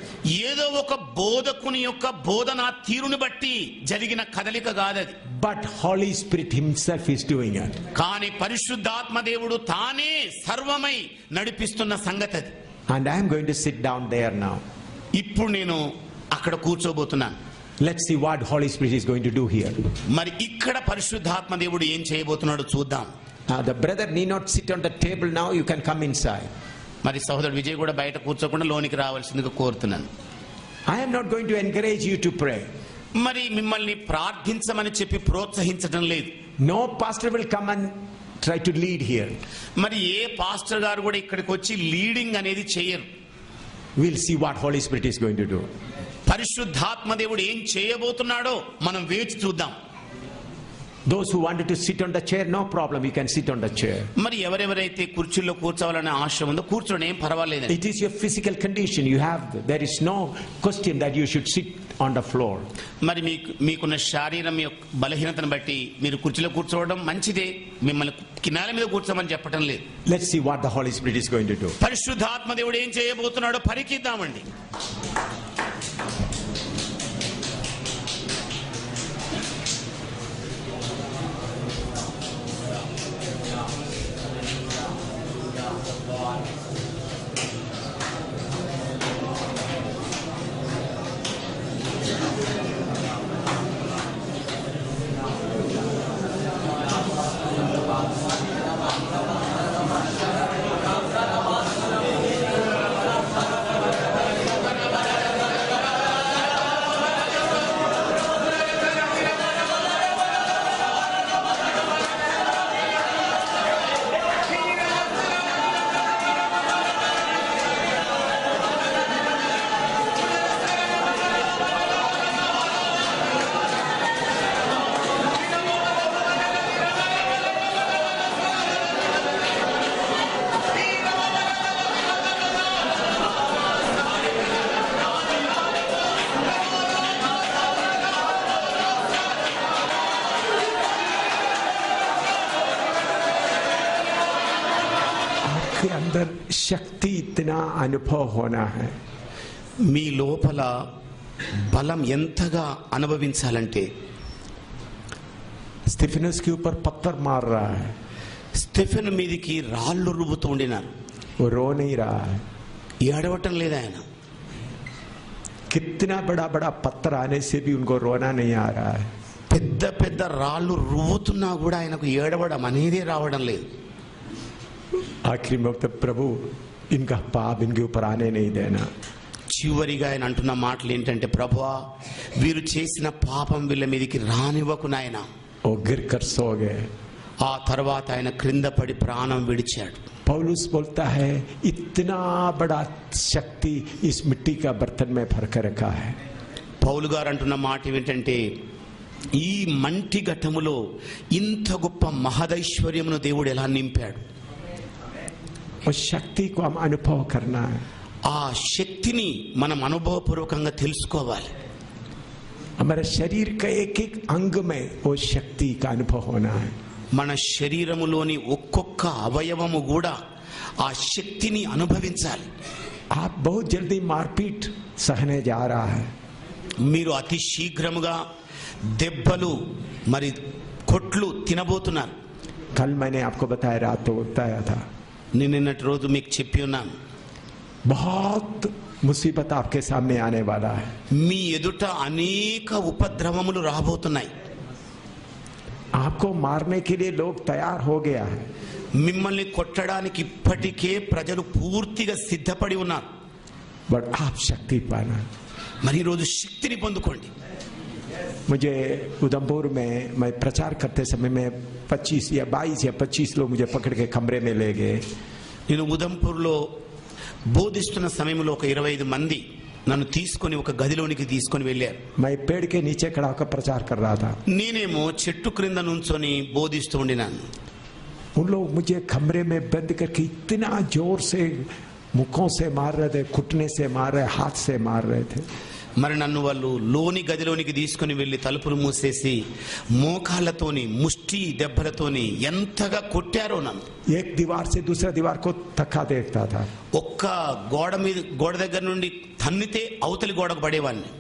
ఏదో ఒక బోధకుని యొక్క బోధన తీరుని బట్టి జరిగిన కదలిక కాదది. But Holy Spirit himself is doing it. కానీ పరిశుద్ధాత్మ దేవుడు తానే సర్వమై నడిపిస్తున్న సంగతి అది. And I am going to sit down there now. ఇప్పుడు నేను అక్కడ కూర్చోబోతున్నాను. Let's see what Holy Spirit is going to do here. మరి ఇక్కడ పరిశుద్ధాత్మ దేవుడు ఏం చేయబోతున్నాడో చూద్దాం. The brother need not sit on the table now. You can come inside. మరి సహోదరుడు విజయ్ కూడా బయట కూర్చోకుండా లోనికి రావాల్సిందిగా కోరుతున్నాను. I am not going to encourage you to pray. మరి మిమ్మల్ని ప్రార్థించమని చెప్పి ప్రోత్సహించడం లేదు. No pastor will come and try to lead here. మరి ఏ పాస్టర్ గారు కూడా ఇక్కడికి వచ్చి లీడింగ్ అనేది చేయరు. we'll see what Holy Spirit is going to do. పరిశుద్ధాత్మ దేవుడు ఏం చేయబోతున్నాడో మనం వేచి చూద్దాం. Those who wanted to sit on the chair, no problem, you can sit on the chair. మరి ఎవరెవరైతే కుర్చీలో కూర్చోవాలనే ఆశ ఉందో కూర్చోండి, ఏం పర్వాలేదు. It is your physical condition. There is no question that you should sit on the floor. మరి మీకున్న శారీరం యొక్క బలహీనతను బట్టి మీరు కుర్చీలో కూర్చోవడం మంచిదే, మిమ్మల్ని నేల మీద కూర్చోమని చెప్పడం లేదు. Let's see what the Holy Spirit is going to do. పరిశుద్ధాత్మ దేవుడు ఏం చేయబోతున్నాడో పరికిద్దామండి. के अंदर शक्ति इतना अनुभव होना है. మీ లోపల బలం ఎంతగా అనుభవించాలంటే, स्टीफनस के ऊपर पत्थर मार रहा है, స్టెఫెను మీదికి రాళ్ళు రువ్వుతూ ఉండినారు, वो रो नहीं रहा है. ఏడవటం లేదు ఆయన. कितना बड़ा बड़ा पत्थर आने से भी उनको रोना नहीं आ रहा है. పెద్ద పెద్ద రాళ్ళు రువ్వుతున్నా కూడా ఆయనకు ఏడవడం అనేది రావడం లేదు. आखिरी में तो प्रभु इनका पाप इनके ऊपर आने नहीं देना. చివరిగా ఆయన అంటున్న మాటలు ఏంటంటే, ప్రభువా వీరు చేసిన పాపం వీళ్ళ మీదకి రానివ్వకు నాయనా. वो गिर कर सो गए. ఆ తర్వాత ఆయన క్రింద పడి ప్రాణం విడిచాడు. पौलुस बोलता है इतना बड़ा शक्ति इस मिट्टी का बर्तन में भर कर रखा है. పౌలు గారు అంటున్న మాట ఏంటంటే, ఈ మంటి ఘటములో ఇంత గొప్ప మహదైశ్వర్యమును దేవుడు ఎలా నింపాడు. उस शक्ति को हम अनुभव करना है. ఆ శక్తిని మనం అనుభవపూర్వకంగా తెలుసుకోవాలి. हमारे शरीर का एक एक अंग में वो शक्ति का अनुभव होना है. మన శరీరములోని ఒక్కొక్క అవయవము కూడా ఆ శక్తిని అనుభవించాలి. आप बहुत जल्दी मारपीट सहने जा रहा है. మీరు అతి శీఘ్రముగా దెబ్బలు మరి కొట్లు తినబోతున్నారు. कल मैंने आपको बताया, रात तो बताया था, నేను నిన్నటి రోజు మీకు చెప్పి ఉన్నాను, बहुत मुसीबत आपके सामने आने वाला है. మీ ఎదుట అనేక ఉపద్రవములు రాబోతున్నాయి. आपको मारने के लिए लोग तैयार हो गया है. మిమ్మల్ని కొట్టడానికి ఇప్పటికే ప్రజలు పూర్తిగా సిద్ధపడి ఉన్నారు. बट आप शक्ति पाना. మరి ఈరోజు శక్తిని పొందుకోండి. मुझे उधमपुर में मैं प्रचार करते समय में 22 या 25 लोग मुझे पकड़ के कमरे में ले गए. నేను ఉదంపూర్లో బోధిస్తున్న సమయంలో ఒక 25 మంది నన్ను తీసుకొని ఒక గదిలోనికి తీసుకొని వెళ్ళారు. मैं पेड़ के नीचे खड़ा होकर प्रचार कर रहा था. నేనేమో చెట్టు క్రింద నుంచొని బోధిస్తూ ఉండినాను. उन लोग मुझे कमरे में बंद करके इतना जोर से मुखों से मार रहे थे, घुटने से मार रहे, हाथ से मार रहे थे. మరి నన్ను వాళ్ళు లోని గదిలోనికి తీసుకుని వెళ్ళి తలుపులు మూసేసి మోకాళ్ళతోని ముష్టి దెబ్బలతోని ఎంతగా కొట్టారో నన్ను. एक दीवार से दूसरा दीवार को धक्का देता था. ఒక్క గోడ దగ్గర నుండి తన్నితే అవతలి గోడకు పడేవాడిని.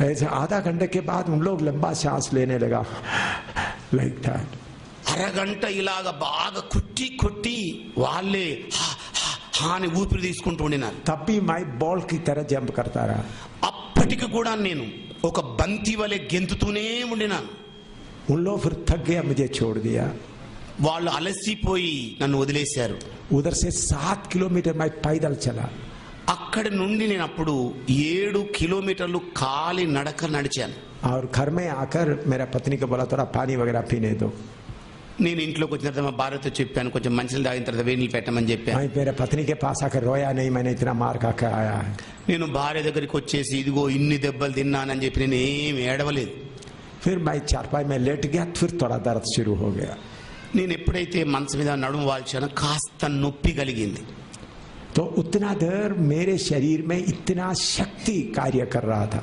ऐसे आधा घंटे के बाद उन लोग लंबा सांस लेने लगा, लाइक दैट. అరగంట ఇలాగ బాగా కొట్టి కొట్టి వాళ్ళే అని ఊపిరి తీసుకుంటూ ఉండినారు. तब भी मैं बॉल की तरह जंप करता रहा. అప్పటికి కూడా నేను ఒక బంతి వలె గెంతుతూనే ఉండినాను. उन लोग फिर थक गया, मुझे छोड़ दिया. వాళ్ళు అలసిపోయి నన్ను వదిలేశారు. उधर से 7 किलोमीटर मैं पैदल चला. అక్కడి నుండి నేను అప్పుడు 7 కిలోమీటర్లు కాలి నడక నడిచాను. और घर में आकर मेरा पत्नी को बोला थोड़ा पानी वगैरह पीने दो. నేను ఇంట్లోకి వచ్చిన తర్వాత మా భార్యతో చెప్పాను, కొంచెం మంచిలు తాగిన తర్వాత వేడి నీళ్ళు పెట్టమని చెప్పాను. मैं मेरे पत्नी के पास आकर रोया नहीं, मैंने इतना मार खा के आया है. నేను భార్య దగ్గరికి వచ్చేసి ఇదిగో ఇన్ని దెబ్బలు తిన్నానని చెప్పి నేను ఏమి ఏడవలేదు. फिर मैं चारपाई में लेट गया, फिर थोड़ा दर्द शुरू हो गया. నేను ఎప్పుడైతే మనసు మీద నడుము వాల్చానో కాస్త నొప్పి కలిగింది. तो उतना देर मेरे शरीर में इतना शक्ति कार्य कर रहा था.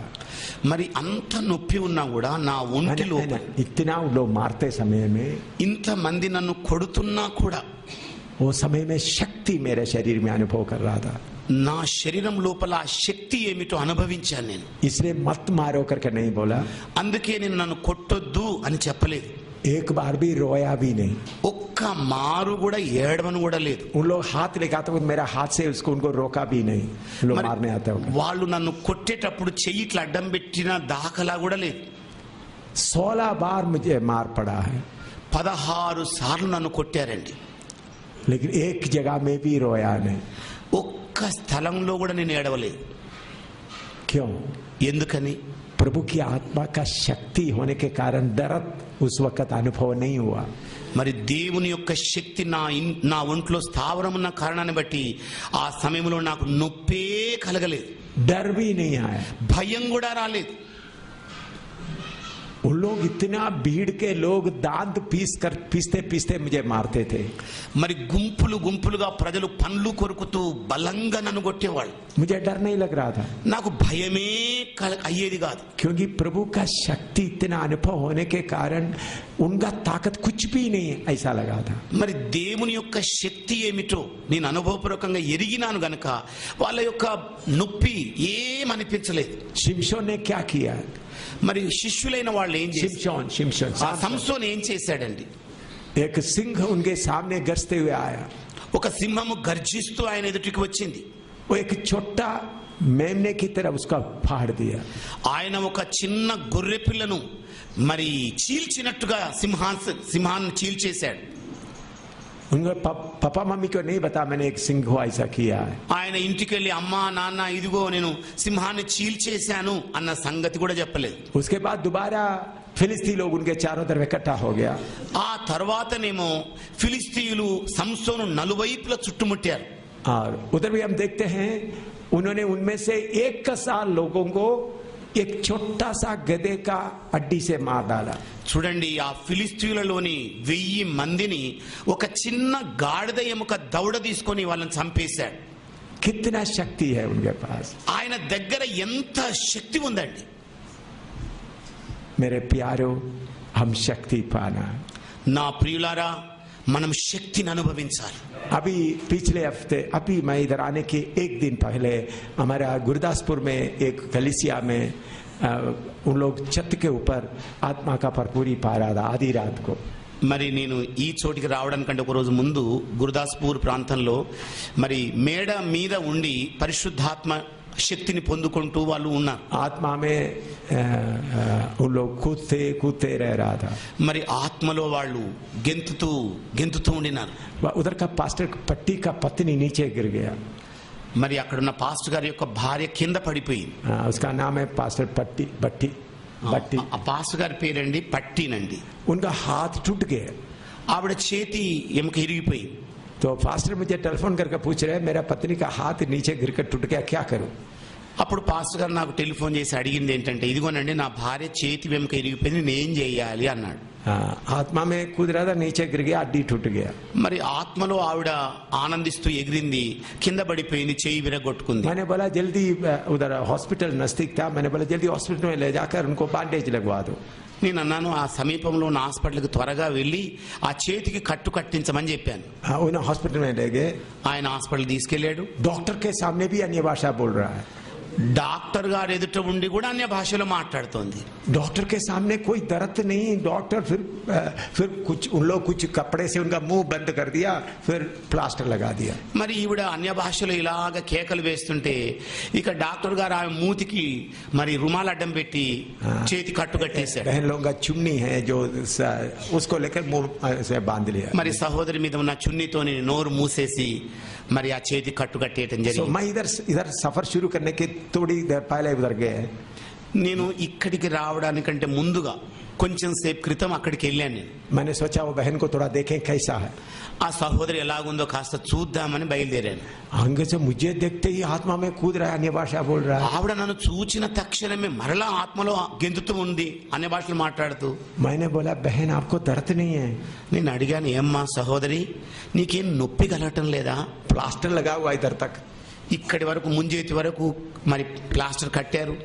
మరి అంత నొప్పి ఉన్నా కూడా నా ఒంటిలో इतना लोग मारते समय में, ఇంత మంది నన్ను కొడుతున్నా కూడా वो समय में शक्ति मेरे शरीर में अनुभव कर रहा था. నా శరీరం లోపల ఆ శక్తి ఏమిటో అనుభవించాను నేను. इसलिए मत मारो करके नहीं बोला, అందుకే నేను నన్ను కొట్టొద్దు అని చెప్పలేదు. एक बार भी रोया भी नहीं. ఒక్క మారు కూడా ఏడవను కూడా లేదు. उन लोग हाथ लेके आते, मेरा हाथ से उसको उनको रोका भी नहीं. लोग మరి मारने आते हो, వాళ్ళు నన్ను కొట్టేటప్పుడు చెయ్యి ఇట్లా అడ్డం పెట్టిన దాఖలా కూడా లేదు. 16 बार मुझे मार पड़ा है, 16 సార్లు నన్ను కొట్టారండి. लेकिन एक जगह में भी रोया नहीं. ఒక్క స్థలంలో కూడా నేను ఏడవలేదు. क्यों? ఎందుకని? प्रभु की आत्मा का शक्ति होने के कारण दर्द उस वक्त अनुभव नहीं हुआ. మరి దేవుని యొక్క శక్తి నా ఒంట్లో స్థావరం ఉన్న కారణాన్ని బట్టి ఆ సమయంలో నాకు నొప్పే కలగలేదు, डर भी नहीं आया. భయం కూడా రాలేదు. उन लोग इतना भीड़ के लोग दांत पीसते पीसते मुझे मारते थे. మరి గుంపులు గుంపులుగా ప్రజలు పండ్లు కొరుకుతూ బలంగా నన్ను కొట్టేవాళ్ళు. मुझे डर नहीं लग रहा था, నాకు భయమే అయ్యేది కాదు. क्योंकि प्रभु का शक्ति इतना अनुभव होने के कारण उनका ताकत कुछ भी नहीं ऐसा लगा था. మరి దేవుని యొక్క శక్తి ఏమిటో నేను అనుభవపూర్వకంగా ఎరిగినాను గనక వాళ్ళ యొక్క నొప్పి ఏమనిపించలేదు. शिमशोन ने क्या किया? మరి శిష్యులైన వాళ్ళు ఏం చేశారు? शिमशोन సంసోన్ ఏం చేశాడండి? एक सिंह उनके सामने गरजते हुए आया. ఒక సింహము గర్జిస్తూ ఆయన ఎదుటికి వచ్చింది. वो एक छोटा मेमने की तरह उसका फाड़ दिया. ఆయన ఒక చిన్న గొర్రె పిల్లను మరి చీల్చినట్టుగా సింహాన్ని చీల్చేశాడు. उनका पापा मम्मी को नहीं बता मैंने एक सिंह को ऐसा किया है. ఆయన ఇంటికి వెళ్ళి అమ్మా నాన్న ఇదిగో నేను సింహాన్ని చీల్చేశాను అన్న సంగతి కూడా చెప్పలేదు. उसके बाद दोबारा फिलिस्ती लोग उनके चारों तरफ इकट्ठा हो गया. ఆ తర్వాతనేమో ఫిలిస్తీయులు సంసోను నలువైపులా చుట్టుముట్టారు. और उधर भी हम देखते हैं उन्होंने उनमें से 1,000 लोगों को एक छोटा सा गधे का अड्डी से मार डाला. చూడండి, ఆ ఫిలిస్తీయులలోని 1000 మందిని ఒక చిన్న గాడిద ఎముక దౌడ తీసుకొని వాళ్ళని చంపేశాడు. कितना शक्ति है उनके पास. ఆయన దగ్గర ఎంత శక్తి ఉందండి. मेरे प्यारो, हम शक्ति पाना. నా ప్రియులారా, మనం శక్తిని అనుభవించాలి. अभी पिछले हफ्ते अभी मैं इधर आने के एक दिन पहले हमारा गुरदासपुर में एक कलिसिया में उन लोग छत के ऊपर आत्मा का भरपूरी पा रहा था आधी रात को. మరి నేను ఈ చోటికి రావడానికంటే ఒక రోజు ముందు గురుదాస్పూర్ ప్రాంతంలో మరి మేడ మీద ఉండి పరిశుద్ధాత్మ శక్తిని పొందుకుంటూ వాళ్ళు ఉన్నారు. आत्मा में उन लोग कूदते रह रहा था. మరి ఆత్మలో వాళ్ళు గెంతుతూ ఉండినారు. उधर का पास्टर पट्टी का पत्नी नीचे गिर गया. మరి అక్కడున్న పాస్టర్ గారి యొక్క భార్య కింద పడిపోయింది. उसका नाम है पास्टर भट्टी. ఆ పాస్టర్ గారి పేరండి పట్టినండి. उनका हाथ टूट गया. ఆవిడ చేతి ఎముక ఇరిగిపోయింది. तो पास्टर मुझे टेलीफोन करके पूछ रहे मेरा पत्नी का हाथ नीचे गिरकर टूट गया, क्या करूं? అప్పుడు పాస్టర్ గారు నాకు టెలిఫోన్ చేసి అడిగింది ఏంటంటే, ఇదిగోనండి నా భార్య చేతి వెముక ఇరిగిపోయింది, నేను ఏం చేయాలి అన్నాడు. आत्मा में कूद रहा था, नीचे गिर गया, हड्डी टूट गया. మరి ఆత్మలో ఆవిడ ఆనందిస్తూ ఎగిరింది, కింద పడిపోయింది, చేయి విరగొట్టుకుంది. मैंने बोला जल्दी, उधर हॉस्पिटल नजदीक था, मैंने बोला जल्दी हॉस्पिटल में ले जाकर उनको बैंडेज लगवा दो. నేను అన్నాను, ఆ సమీపంలో ఉన్న హాస్పిటల్కి త్వరగా వెళ్ళి ఆ చేతికి కట్టు కట్టించమని చెప్పాను. उन्हें हॉस्पिटल में ले गए. ఆయన హాస్పిటల్ తీసుకెళ్లాడు. डॉक्टर के सामने भी अन्य भाषा बोल रहा है. డాక్టర్ గారు ఎదుట ఉండి కూడా అన్య భాషలో మాట్లాడుతోంది. डॉक्टर के सामने कोई दर्द नहीं. डॉक्टर फिर कुछ उन लोग कुछ कपड़े से उनका मुंह बंद कर दिया, फिर प्लास्टर लगा दिया. మరి ఈవిడ అన్య భాషలో ఇలాగ కేకలు వేస్తుంటే ఇక డాక్టర్ గారు ఆమె మూతికి మరి రుమాలు అడ్డం పెట్టి చేతి కట్టు కట్టేశాడు. बहन लोगों का चुन्नी है जो उसको लेकर मुंह से बांध लिया. మరి సహోదరి మీద ఉన్న చున్నీతోని నోరు మూసేసి మరి ఆ చేతి కట్టు కట్టేయటం జరిగింది. मैं इधर सफर शुरू करने के थोड़ी देर पहले उधर गए. నేను ఇక్కడికి రావడానికంటే ముందుగా కొంచెం సేపు క్రితం అక్కడికి వెళ్ళాను నేను. मैंने सोचा वो बहन को थोड़ा देखें कैसा है. ఆ సహోదరి ఎలాగుందో కాస్త చూద్దామని బయలుదేరాను. आगे से मुझे देखते ही आत्मा में कूद रहा है, अन्य भाषा बोल रहा है. ఆవిడ నన్ను చూచిన తక్షణమే మరలా ఆత్మలో గెంతుతూ ఉంది, అనే భాషలు మాట్లాడుతూ. मैंने बोला बहन आपको दर्द नहीं है? నేను అడిగాను, ఏమ్మా సహోదరి నీకేం నొప్పి కలగటం లేదా? प्लास्टर लगा हुआ इधर तक. ఇక్కడి వరకు ముంజేతి వరకు మరి ప్లాస్టర్ కట్టారు.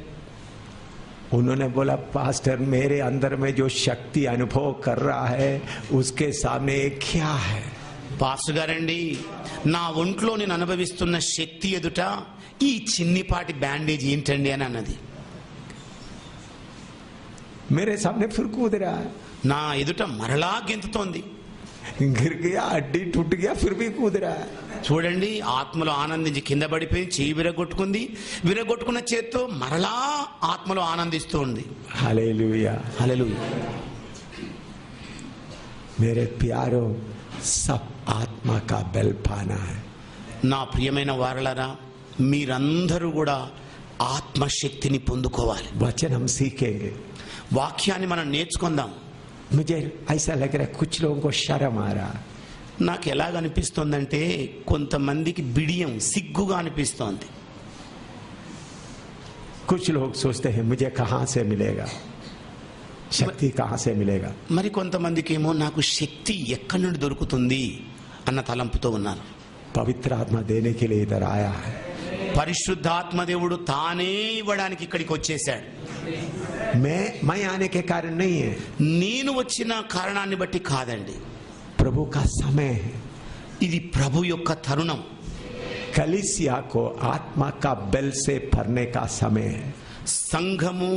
उन्होंने बोला पास्टर मेरे अंदर में जो शक्ति अनुभव कर रहा है उसके सामने क्या है? పాస్టర్ గారండి, నా ఒంట్లో నేను అనుభవిస్తున్న శక్తి ఎదుట ఈ చిన్నిపాటి బ్యాండేజ్ ఏంటండి అని అన్నది. मेरे सामने फिर कूद रहा है. నా ఎదుట మరలా గెంతుతోంది. गिर गया, हड्डी टूट गया, फिर भी कूद रहा है. చూడండి, ఆత్మలో ఆనందించి కింద పడిపోయి చెయ్యి విరగొట్టుకుంది. విరగొట్టుకున్న చేత్తో మరలా ఆత్మలో ఆనందిస్తూ ఉంది. हालेलुया. హల్లెలూయా. मेरे प्यारो सब आत्मा का बल पाना है. నా ప్రియమైన వారలారా, మీరందరూ కూడా ఆత్మశక్తిని పొందుకోవాలి. वचन हम सीखेंगे. వాక్యాన్ని మనం నేర్చుకుందాం. मुझे ऐसा लग रहा है कुछ लोगों को शर्म आ रहा है. నాకు ఎలాగ అనిపిస్తోందంటే కొంతమందికి బిడియం, సిగ్గుగా అనిపిస్తోంది. कुछ लोग सोचते हैं मुझे कहां से मिलेगा, शक्ति कहां से मिलेगा. మరి కొంతమందికి ఏమో నాకు శక్తి ఎక్కడి నుండి దొరుకుతుంది అన్న తలంపుతో ఉన్నారు. पवित्र आत्मा देने के लिए इधर आया है. పరిశుద్ధాత్మ దేవుడు తానే ఇవ్వడానికి ఇక్కడికి వచ్చేసాడు. मैं आने के कारण नहीं है, నేను వచ్చిన కారణాన్ని బట్టి కాదండి. प्रभु का समय है. ఇది ప్రభు యొక్క తరుణం. कलीसिया को आत्मा का बल से भरने का समय है. సంఘము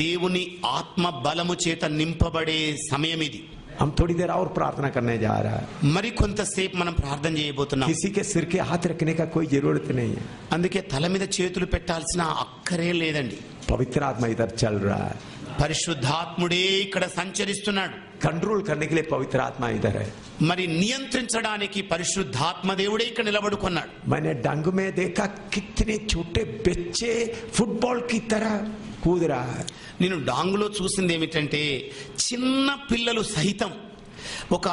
దేవుని ఆత్మ బలము చేత నింపబడే సమయం ఇది. हम थोड़ी देर और प्रार्थना करने जा रहा है. మరి కొంతసేపు మనం ప్రార్థన చేయబోతున్నాం. किसी के सिर के हाथ रखने का कोई जरूरत नहीं है. అందుకే తల మీద చేతులు పెట్టాల్సిన అక్కరే లేదండి. पवित्र आत्मा इधर चल रहा है. పరిశుద్ధాత్ముడే ఇక్కడ సంచరిస్తున్నాడు. कंट्रोल करने के लिए पवित्र आत्मा इधर है. మరి నియంత్రించడానికి పరిశుద్ధాత్మ దేవుడే ఇక్కడ నిలబడుకున్నాడు. मैंने डंग में देखा कितने छोटे बच्चे फुटबॉल की तरह कूद रहा है. నేను డాంగులో చూసింది ఏమిటంటే చిన్న పిల్లలు సహితం ఒక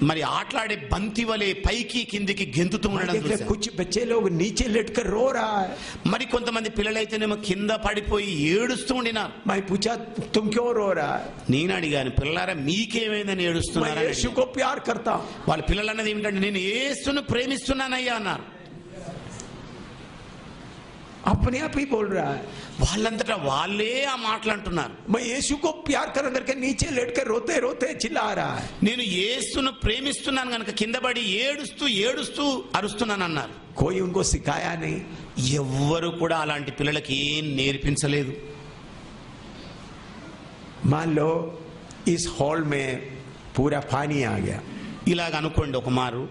మరి ఆటలాడే బంతి వలె పైకి కిందికి గెంతుతూ ఉండడం చూశాను. कुछ बच्चे लोग नीचे लेटकर रो रहा है. మరి కొంతమంది పిల్లలైతేనేమో కింద పడిపోయి ఏడుస్తూ ఉండినారు. मैं पूछा तुम क्यों रो रहा है? నేను అడిగాను, పిల్లలారా మీకేమైందని मैं ఏడుస్తున్నారా? यीशु को प्यार करता हूं. వాళ్ళ పిల్లలు అన్నది ఏమిటంటే నేను యేసును ప్రేమిస్తున్నానయ్యా అన్నారు. अपने आप ही बोल रहा है. వాళ్ళంతటా వాళ్ళే ఆ మాటలు అంటున్నారు. मैं यीशु को प्यार कर करके नीचे लेटकर रोते रोते चिल्ला रहा है. నేను యేసును ప్రేమిస్తున్నాను గనక కింద పడి ఏడుస్తూ ఏడుస్తూ అరుస్తున్నాను అన్నారు. कोई उनको सिखाया नहीं. ఎవ్వరు కూడా అలాంటి పిల్లలకి ఏం నేర్పించలేదు. मान लो इस हॉल में पूरा पानी आ गया. ఇలాగ అనుకోండి, ఒక మారు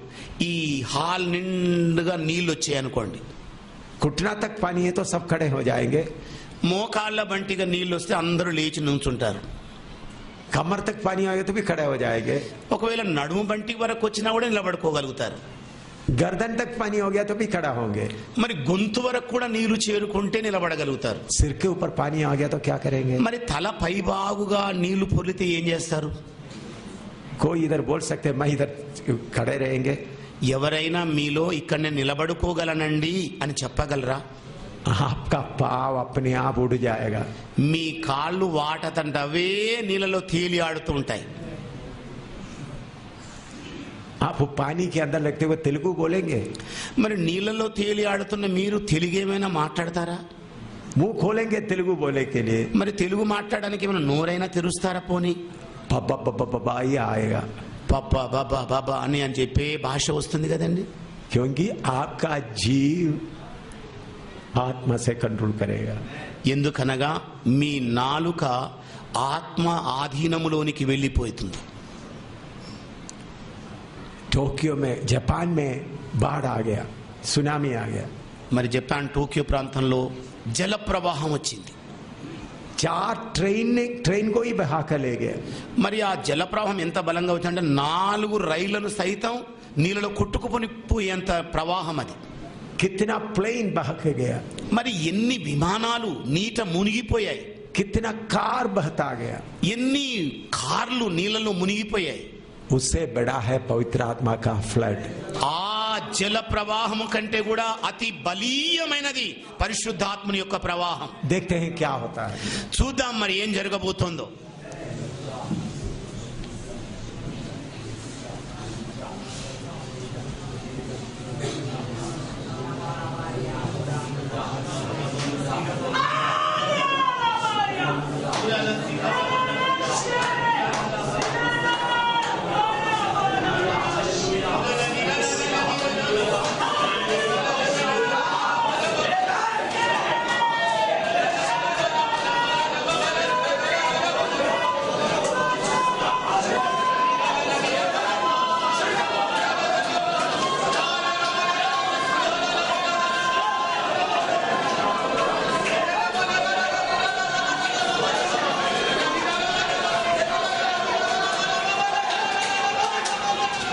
ఈ హాల్ నిండుగా నీళ్ళు వచ్చాయి అనుకోండి. घुटना तक पानी है तो सब खड़े हो जाएंगे. మోకాళ్ళ బంటిగా నీళ్ళు వస్తే అందరూ లేచి నుంచుంటారు. कमर तक पानी आ गया तो भी खड़े हो जाएंगे. ఒకవేళ నడుము బంటి వరకు వచ్చినా కూడా నిలబడుకోగలుగుతారు. गर्दन तक पानी हो गया तो भी खड़ा होंगे. మరి గొంతు వరకు కూడా నీళ్లు చేరుకుంటే నిలబడగలుగుతారు. सिर के ऊपर पानी आ गया तो क्या करेंगे? మరి తల పైబాగుగా నీళ్లు పొర్లితే ఏం చేస్తారు? कोई इधर बोल सकते मैं इधर खड़े रहेंगे. ఎవరైనా మీలో ఇక్కడనే నిలబడుకోగలనండి అని చెప్పగలరా? आपका पाव अपने आप उड़ जाएगा. మీ కాళ్ళు వాటతంట అవే నీళ్ళలో తేలి ఆడుతూ ఉంటాయి. आप पानी के अंदर लगते हुए तेलुगु बोलेंगे? మరి నీళ్ళలో తేలి ఆడుతున్న మీరు తెలుగు ఏమైనా మాట్లాడతారా? मुंह खोलेंगे तेलुगु बोले के लिए? మరి తెలుగు మాట్లాడడానికి ఏమైనా నోరైనా తెరుస్తారా? పోనీ बब्बा बब्बा बब्बा ही आएगा. పబ్బా బాబా బాబా అని చెప్పే భాష వస్తుంది కదండి. क्योंकि आपका जीव आत्मा से कंट्रोल करेगा. ఎందుకనగా మీ నాలుక ఆత్మ ఆధీనములోనికి వెళ్ళిపోతుంది. टोक्यो में जापान में बाढ़ आ गया, सुनामी आ गया. మరి జపాన్ టోక్యో ప్రాంతంలో జల ప్రవాహం వచ్చింది. 4 ट्रेन को ही बहा कर ले गया. మరి ఆ జల ప్రవాహం ఎంత బలంగా వచ్చిందంటే 4 రైళ్లను సైతం నీళ్ళలో కొట్టుకుపోయేంత ప్రవాహం అది. कितना प्लेन बहा के गया. మరి ఎన్ని విమానాలు నీట మునిగిపోయాయి. कितना कार बहता गया, ఎన్ని కార్లు నీళ్ళలో మునిగిపోయాయి. उससे बड़ा है पवित्र आत्मा का फ्लड. ఆ జల ప్రవాహము కంటే కూడా అతి బలీయమైనది పరిశుద్ధాత్మని యొక్క ప్రవాహం. देखते हैं क्या होता है. చూద్దాం మరి ఏం జరగబోతోందో.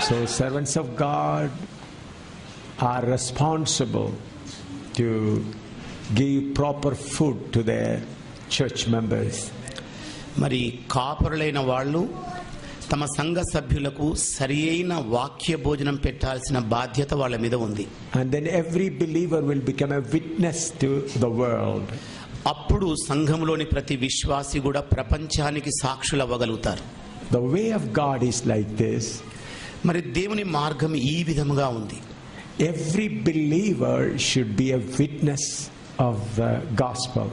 So servants of God are responsible to give proper food to their church members. మరి కాపరులైన వాళ్ళు తమ సంఘ సభ్యులకు సరియైన వాక్య భోజనం పెట్టాల్సిన బాధ్యత వాళ్ళ మీద ఉంది. And then every believer will become a witness to the world. అప్పుడు సంఘంలోని ప్రతి విశ్వాసి కూడా ప్రపంచానికి సాక్షులు అవ్వగలుగుతారు. The way of God is like this. మరి దేవుని మార్గం ఈ విధముగా ఉంది. Every believer should be a witness of the gospel.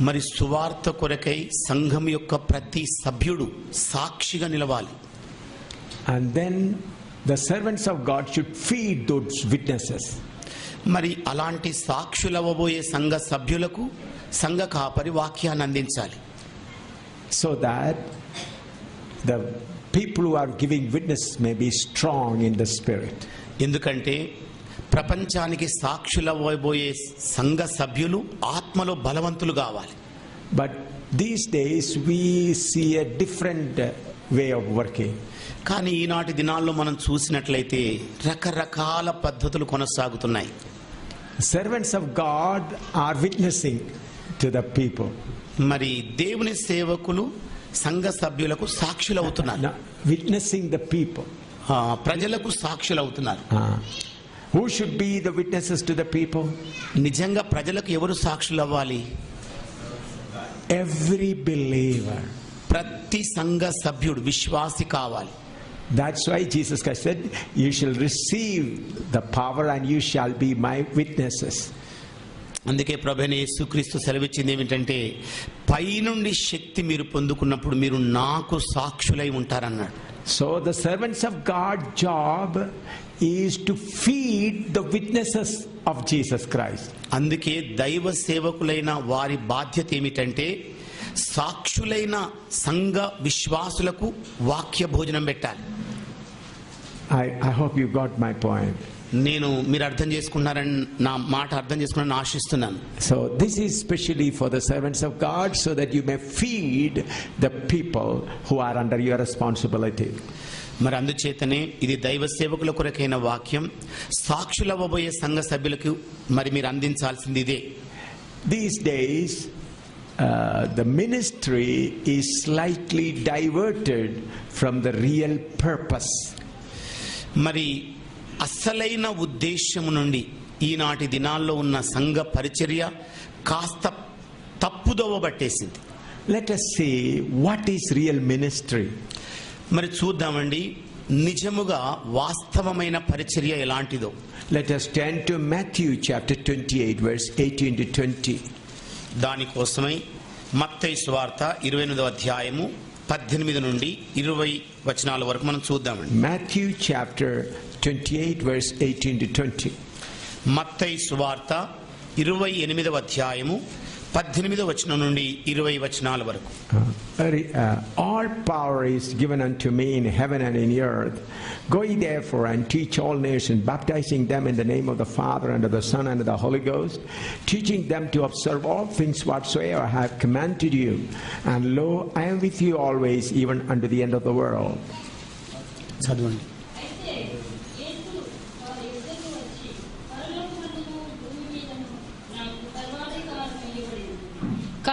మరి సువార్త కొరకై సంఘం యొక్క ప్రతి సభ్యుడు సాక్షిగా నిలవాలి. And then the servants of God should feed those witnesses. మరి అలాంటి సాక్షులవ్వబోయే సంఘ సభ్యులకు సంఘ కాపరి వాక్యాన్ని అందించాలి. So that the people who are giving witness may be strong in the spirit. ఎందుకంటే ప్రపంచానికి సాక్షులవ్వబోయే సంఘ సభ్యులు ఆత్మలో బలవంతులు కావాలి. But these days we see a different way of working. కానీ ఈనాటి దినాల్లో మనం చూసినట్లయితే రకరకాల పద్ధతులు కొనసాగుతున్నాయి. Servants of God are witnessing to the people. మరి దేవుని సేవకులు సంఘ సభ్యులకు సాక్షులు అవుతున్నారు. Now, witnessing the people. ప్రజలకు సాక్షులు అవుతున్నారు. Who should be the witnesses to the people? నిజంగా ప్రజలకు ఎవరు సాక్షులు అవ్వాలి? Every believer. ప్రతి సంఘ సభ్యుడు విశ్వాసి కావాలి. That's why Jesus Christ said, you shall receive the power and you shall be my witnesses. అందుకే ప్రభువైన యేసుక్రీస్తు సెలవిచ్చింది ఏమిటంటే పైనుండి శక్తి మీరు పొందుకున్నప్పుడు మీరు నాకు సాక్షులై ఉంటారన్నాడు. So the servants of God job is to feed the witnesses of Jesus Christ. అందుకే దైవ సేవకులైన వారి బాధ్యత ఏమిటంటే సాక్షులైన సంఘ విశ్వాసులకు వాక్య భోజనం పెట్టాలి. I hope you got my point. నేను మీరు అర్థం చేసుకున్నారని నా మాట అర్థం చేసుకున్నారని ఆశిస్తున్నాను. So this is specially for the servants of God so that you may feed the people who are under your responsibility. మరి అందుచేతనే ఇది దైవ సేవకుల కొరకైన వాక్యం. సాక్షులవ్వబోయే సంఘ సభ్యులకు మరి మీరు అందించాల్సింది ఇదే. These days the ministry is slightly diverted from the real purpose. మరి అసలైన ఉద్దేశము నుండి ఈనాటి దినాల్లో ఉన్న సంఘ పరిచర్య కాస్త తప్పుదోవ పట్టేసింది. Let us see what is real ministry. మరి చూద్దామండి నిజముగా వాస్తవమైన పరిచర్య ఎలాంటిదో. Let us turn to Matthew chapter 28 verse 18 to 20. దానికోసమై మత్తయి సువార్త 28వ అధ్యాయము 18 నుండి 20 వచనాల వరకు మనం చూద్దామండి. Matthew chapter 28 verse 18 to 20. మత్తయి సువార్త 28వ అధ్యాయము 18వ వచనం నుండి 20 వచనాల వరకు. All power is given unto me in heaven and in earth. Go ye therefore and teach all nations, baptizing them in the name of the Father and of the Son and of the Holy Ghost, teaching them to observe all things whatsoever I have commanded you. And lo, I am with you always, even unto the end of the world. చదవండి.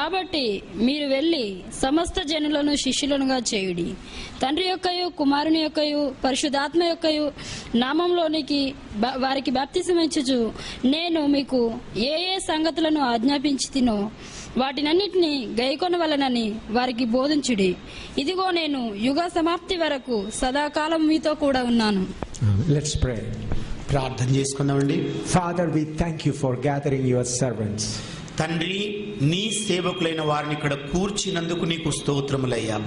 కాబట్టి మీరు వెళ్ళి సమస్త జనులను శిష్యులనుగా చేయుడి, తండ్రి యొక్కయు కుమారుని యొక్కయు పరిశుద్ధాత్మ యొక్కయు నామంలోనికి వారికి బాప్తిసమిచ్చుచు నేను మీకు ఏ ఏ సంగతులను ఆజ్ఞాపించి తినో వాటినన్నిటినీ గైకొనవలెనని వారికి బోధించుడి. ఇదిగో నేను యుగ సమాప్తి వరకు సదాకాలం మీతో కూడా ఉన్నాను. Let's pray. ప్రార్థన చేసుకుందామండి. Father, we thank you for gathering your servants. తండ్రి, నీ సేవకులైన వారిని ఇక్కడ కూర్చినందుకు నీకు స్తోత్రములయ్యా.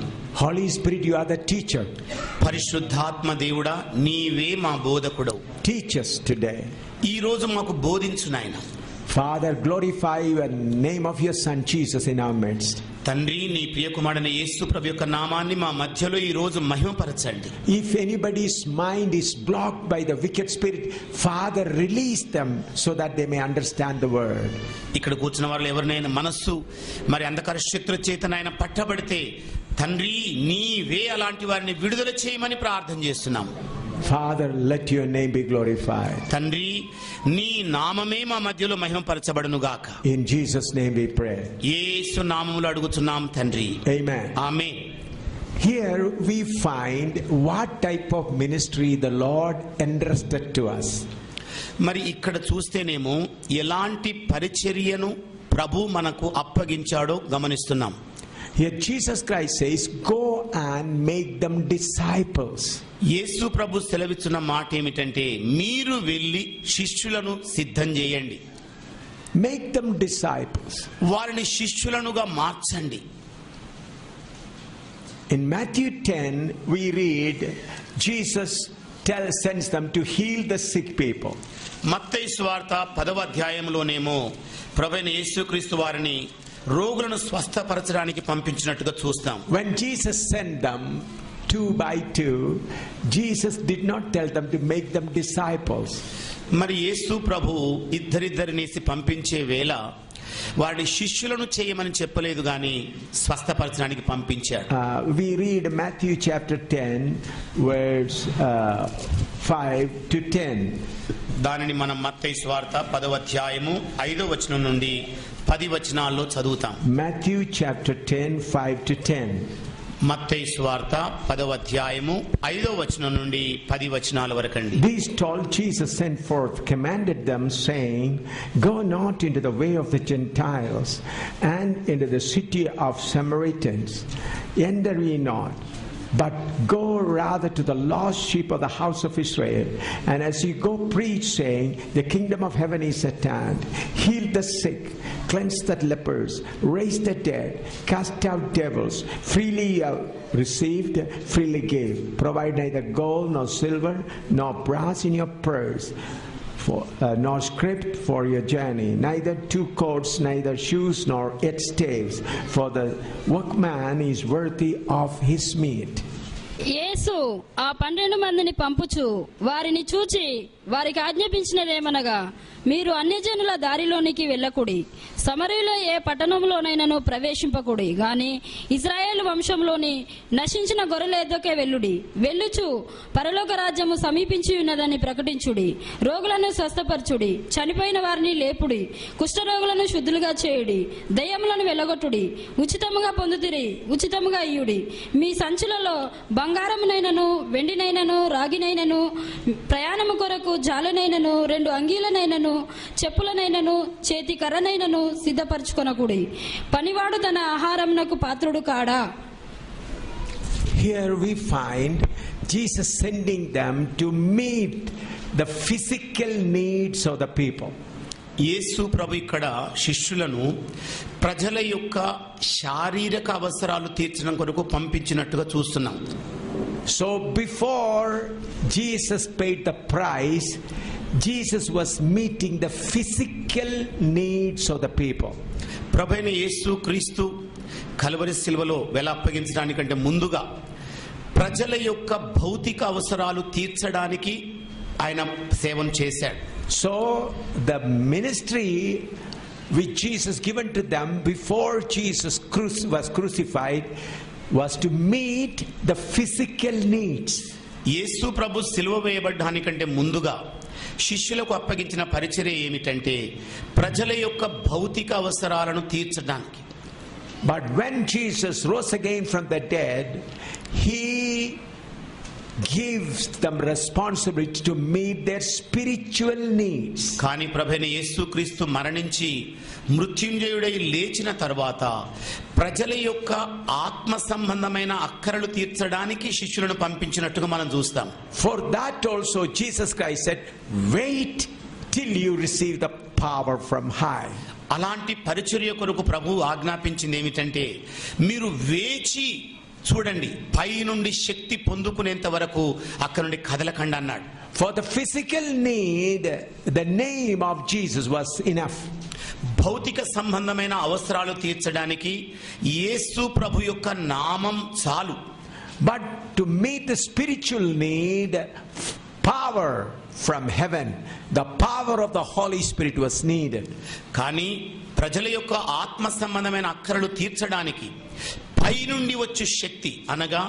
Holy Spirit, you are the teacher. పరిశుద్ధాత్మ దేవుడా, నీవే మా బోధకుడవు. Teach us today. ఈ రోజు మాకు బోధించు నాయనా. Father, glorify the name of your Son Jesus in our midst. తండ్రి, నీ ప్రియకుమారుడైన యేసు ప్రభు యొక్క నామాన్ని మా మధ్యలో ఈ రోజు మహిమపరచండి. If anybody's mind is blocked by the wicked spirit, Father, release them so that they may understand the word. ఇక్కడ కూర్చున్న వారు ఎవరినైనా మనస్సు మరి అంధకార శక్తుల చేత నాయన పట్టబడితే తండ్రి నీవే అలాంటి వారిని విడుదల చేయమని ప్రార్థన చేస్తున్నాము. Father, let your name be glorified. తండ్రి, నీ నామమే మా మధ్యలో మహిమపరచబడును గాక. In Jesus' name we pray. యేసు నామములో అడుగుచున్నాం తండ్రి. Amen. Amen. Here we find what type of ministry the Lord entrusted to us. మరి ఇక్కడ చూస్తేనేమో ఎలాంటి పరిచర్యను ప్రభు మనకు అప్పగించాడో గమనిస్తున్నాం. Here Jesus Christ says, go and make them disciples. యేసు ప్రభు సెలవిస్తున్న మాట ఏమిటంటే మీరు వెళ్ళి శిష్యులను సిద్ధం చేయండి. Make them disciples. వారిని శిష్యులనుగా మార్చండి. In Matthew 10 we read Jesus sends them to heal the sick people. మత్తయి సువార్త 10వ అధ్యాయంలోనేమో ప్రభువైన యేసుక్రీస్తు వారిని రోగులను స్వస్థపరచడానికి పంపించినట్టుగా చూస్తాం. When Jesus sent them 2 by 2, Jesus did not tell them to make them disciples. మరి యేసు ప్రభు ఇద్దరిద్దరినేసి పంపించే వేళ వారిని శిష్యులను చేయమని చెప్పలేదు గాని స్వస్థపరచడానికి పంపించాడు. We read Matthew chapter 10 verse 5 to 10. దానిని మనం మత్తయి సువార్త 10వ అధ్యాయము 5వ వచనం నుండి 10 వచనాల్లో చదువుతాం. Matthew chapter 10 5 to 10. మత్తయి సువార్త 10వ అధ్యాయము 5వ వచనం నుండి 10 వచనాల వరకండి. These told Jesus sent forth, commanded them, saying, go not into the way of the Gentiles, and into the city of Samaritans enter ye not, but go rather to the lost sheep of the house of Israel. And as you go, preach, saying, the kingdom of heaven is at hand. Heal the sick, cleanse the lepers, raise the dead, cast out devils. Freely received, freely give. Provide neither gold nor silver nor brass in your purse, nor script for your journey, neither 2 coats, neither shoes, nor yet staves, for the workman is worthy of his meat. యేసు ఆ 12 మందిని పంపుచు వారిని చూచి వారికి ఆజ్ఞాపించినదేమనగా, మీరు అన్యజనుల దారిలోనికి వెళ్ళకుడి, సమరయులో ఏ పట్టణంలోనైనాను ప్రవేశింపకుడి, గాని ఇశ్రాయేలు వంశంలోని నశించిన గొర్రెల ఎద్దకే వెళ్ళుడి. వెళ్ళుచు పరలోక రాజ్యము సమీపించి ఉన్నదని ప్రకటించుడి. రోగులను స్వస్థపరచుడి, చనిపోయిన వారిని లేపుడి, కుష్ఠరోగులను శుద్ధులుగా చేయుడి, దయ్యములను వెళ్ళగొట్టుడి. ఉచితముగా పొందుతిరి, ఉచితముగా ఇయ్యుడి. మీ సంచులలో బంగారమునైనను వెండినైనను రాగినైనను ప్రయాణము కొరకు జాలనైనను 2 అంగీలనైనను చెప్పులనైనను చేతి కర్రనైనను సిద్ధపరచుకొనకుడి. పనివాడు తన ఆహారమునకు పాత్రుడు కాడా. Here we find Jesus sending them to meet the physical needs of the people. యేసు ప్రభు ఇక్కడ శిష్యులను ప్రజల యొక్క శారీరక అవసరాలు తీర్చడం కొరకు పంపించినట్టుగా చూస్తున్నాం. So before Jesus paid the price, Jesus was meeting the physical needs of the people. ప్రభువైన యేసు క్రీస్తు కల్వరి శిలువలో వెల అప్పగించడానికంటే ముందుగా ప్రజల యొక్క భౌతిక అవసరాలు తీర్చడానికి ఆయన సేవను చేశాడు. So the ministry which Jesus given to them before Jesus was crucified was to meet the physical needs. యేసు ప్రభు సిలువ వేయబడడానికంటే ముందుగా శిష్యులకు అప్పగించిన పరిచర్య ఏమిటంటే ప్రజల యొక్క భౌతిక అవసరాలను తీర్చడానికి. But when Jesus rose again from the dead, he gives them responsibility to meet their spiritual needs. కానీ ప్రభువైన యేసుక్రీస్తు మరణించి మృత్యుంజయుడై లేచిన తర్వాత ప్రజల యొక్క ఆత్మ సంబంధమైన అక్కరలు తీర్చడానికి శిష్యులను పంపించినట్టుగా మనం చూస్తాం. For that also Jesus Christ said, wait till you receive the power from high. అలాంటి పరిచర్య కొరకు ప్రభువు ఆజ్ఞాపించింది ఏమిటంటే, మీరు వేచి చూడండి, పై నుండి శక్తి పొందుకునేంత వరకు అక్కడ నుండి కదలకండి అన్నాడు. For the physical need, the name of Jesus was enough. భౌతిక సంబంధమైన అవసరాలు తీర్చడానికి యేసు ప్రభు యొక్క నామం చాలు. But to meet the spiritual need, power from heaven, the power of the Holy Spirit was needed. కానీ ప్రజల యొక్క ఆత్మ సంబంధమైన అక్కరలు తీర్చడానికి పై నుండి వచ్చే శక్తి అనగా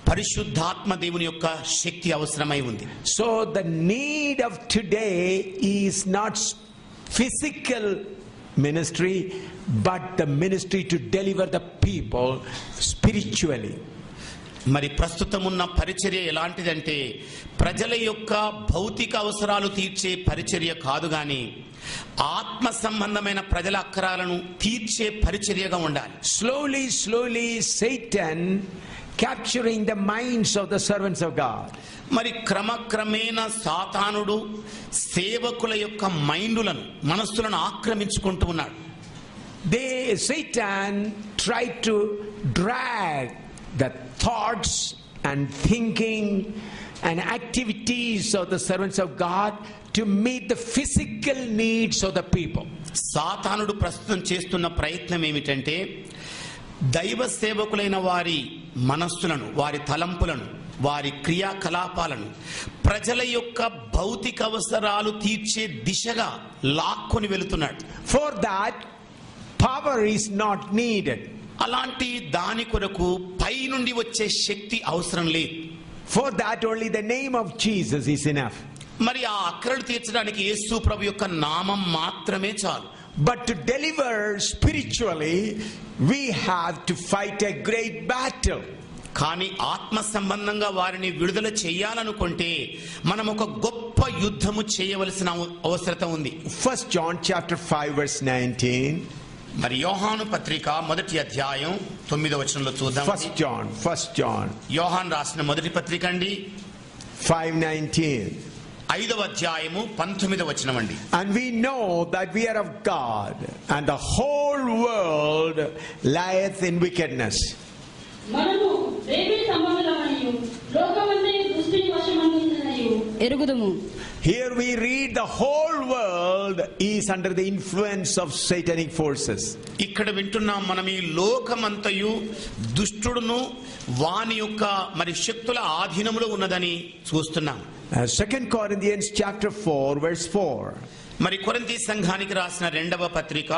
పరిశుద్ధాత్మ దేవుని యొక్క శక్తి అవసరమై ఉంది. So the need of today is not physical ministry, but the ministry to deliver the people spiritually. మరి ప్రస్తుతం ఉన్న పరిచర్య ఎలాంటిదంటే, ప్రజల యొక్క భౌతిక అవసరాలు తీర్చే పరిచర్య కాదు గాని ఆత్మ సంబంధమైన ప్రజల అక్కరాలను తీర్చే పరిచర్యగా ఉండాలి. Slowly Satan capturing the minds of the servants of God. మరి క్రమక్రమేణా సాతానుడు సేవకుల యొక్క మైండులను, మనస్సులను ఆక్రమించుకుంటూ ఉన్నాడు. Satan tried to drag the thoughts and thinking and activities of the servants of God to meet the physical needs of the people. సాతానుడు ప్రస్తుతం చేస్తున్న ప్రయత్నం ఏమిటంటే, దైవ సేవకులైన వారి మనస్సులను, వారి తలంపులను, వారి క్రియాకలాపాలను ప్రజల యొక్క భౌతిక అవసరాలు తీర్చే దిశగా లాక్కొని వెళుతున్నాడు. For that, power is not needed. అలాంటి దాని కొరకు పై నుండి వచ్చే శక్తి అవసరం లేదు. For that, only the name of Jesus is enough. మరి ఆ అక్కరలు తీర్చడానికి యేసు ప్రభు యొక్క నామం మాత్రమే చాలు. But to deliver spiritually, we have to fight a great battle. కానీ ఆత్మ సంబంధంగా వారిని విడుదల చేయాలనుకుంటే మనం ఒక గొప్ప యుద్ధము చేయవలసిన అవసరత ఉంది. 1 John chapter 5 verse 19. మరి యోహాను పత్రిక మొదటి అధ్యాయం 9వ వచనంలో చూద్దాం. 1 John యోహాను రాసిన మొదటి పత్రిక అండి, 5:19. 5వ అధ్యాయము 19వ వచనం అండి. And we know that we are of God, and the whole world lieth in wickedness. మనము దేవుని సంబంధులమనియు లోకమంతయు దుష్టుని వశమందున్నదనియు ఎరుగుదుము. Here we read the whole world is under the influence of satanic forces. ఇక్కడ వింటున్నాం మనం, ఈ లోకమంతయు దుష్టుడును వాని యొక్క మరి శక్తుల ఆధీనములో ఉన్నదని చూస్తున్నాం. 2 Corinthians chapter 4 verse 4. మరి కొరింథీ సంఘానికి రాసిన 2వ పత్రిక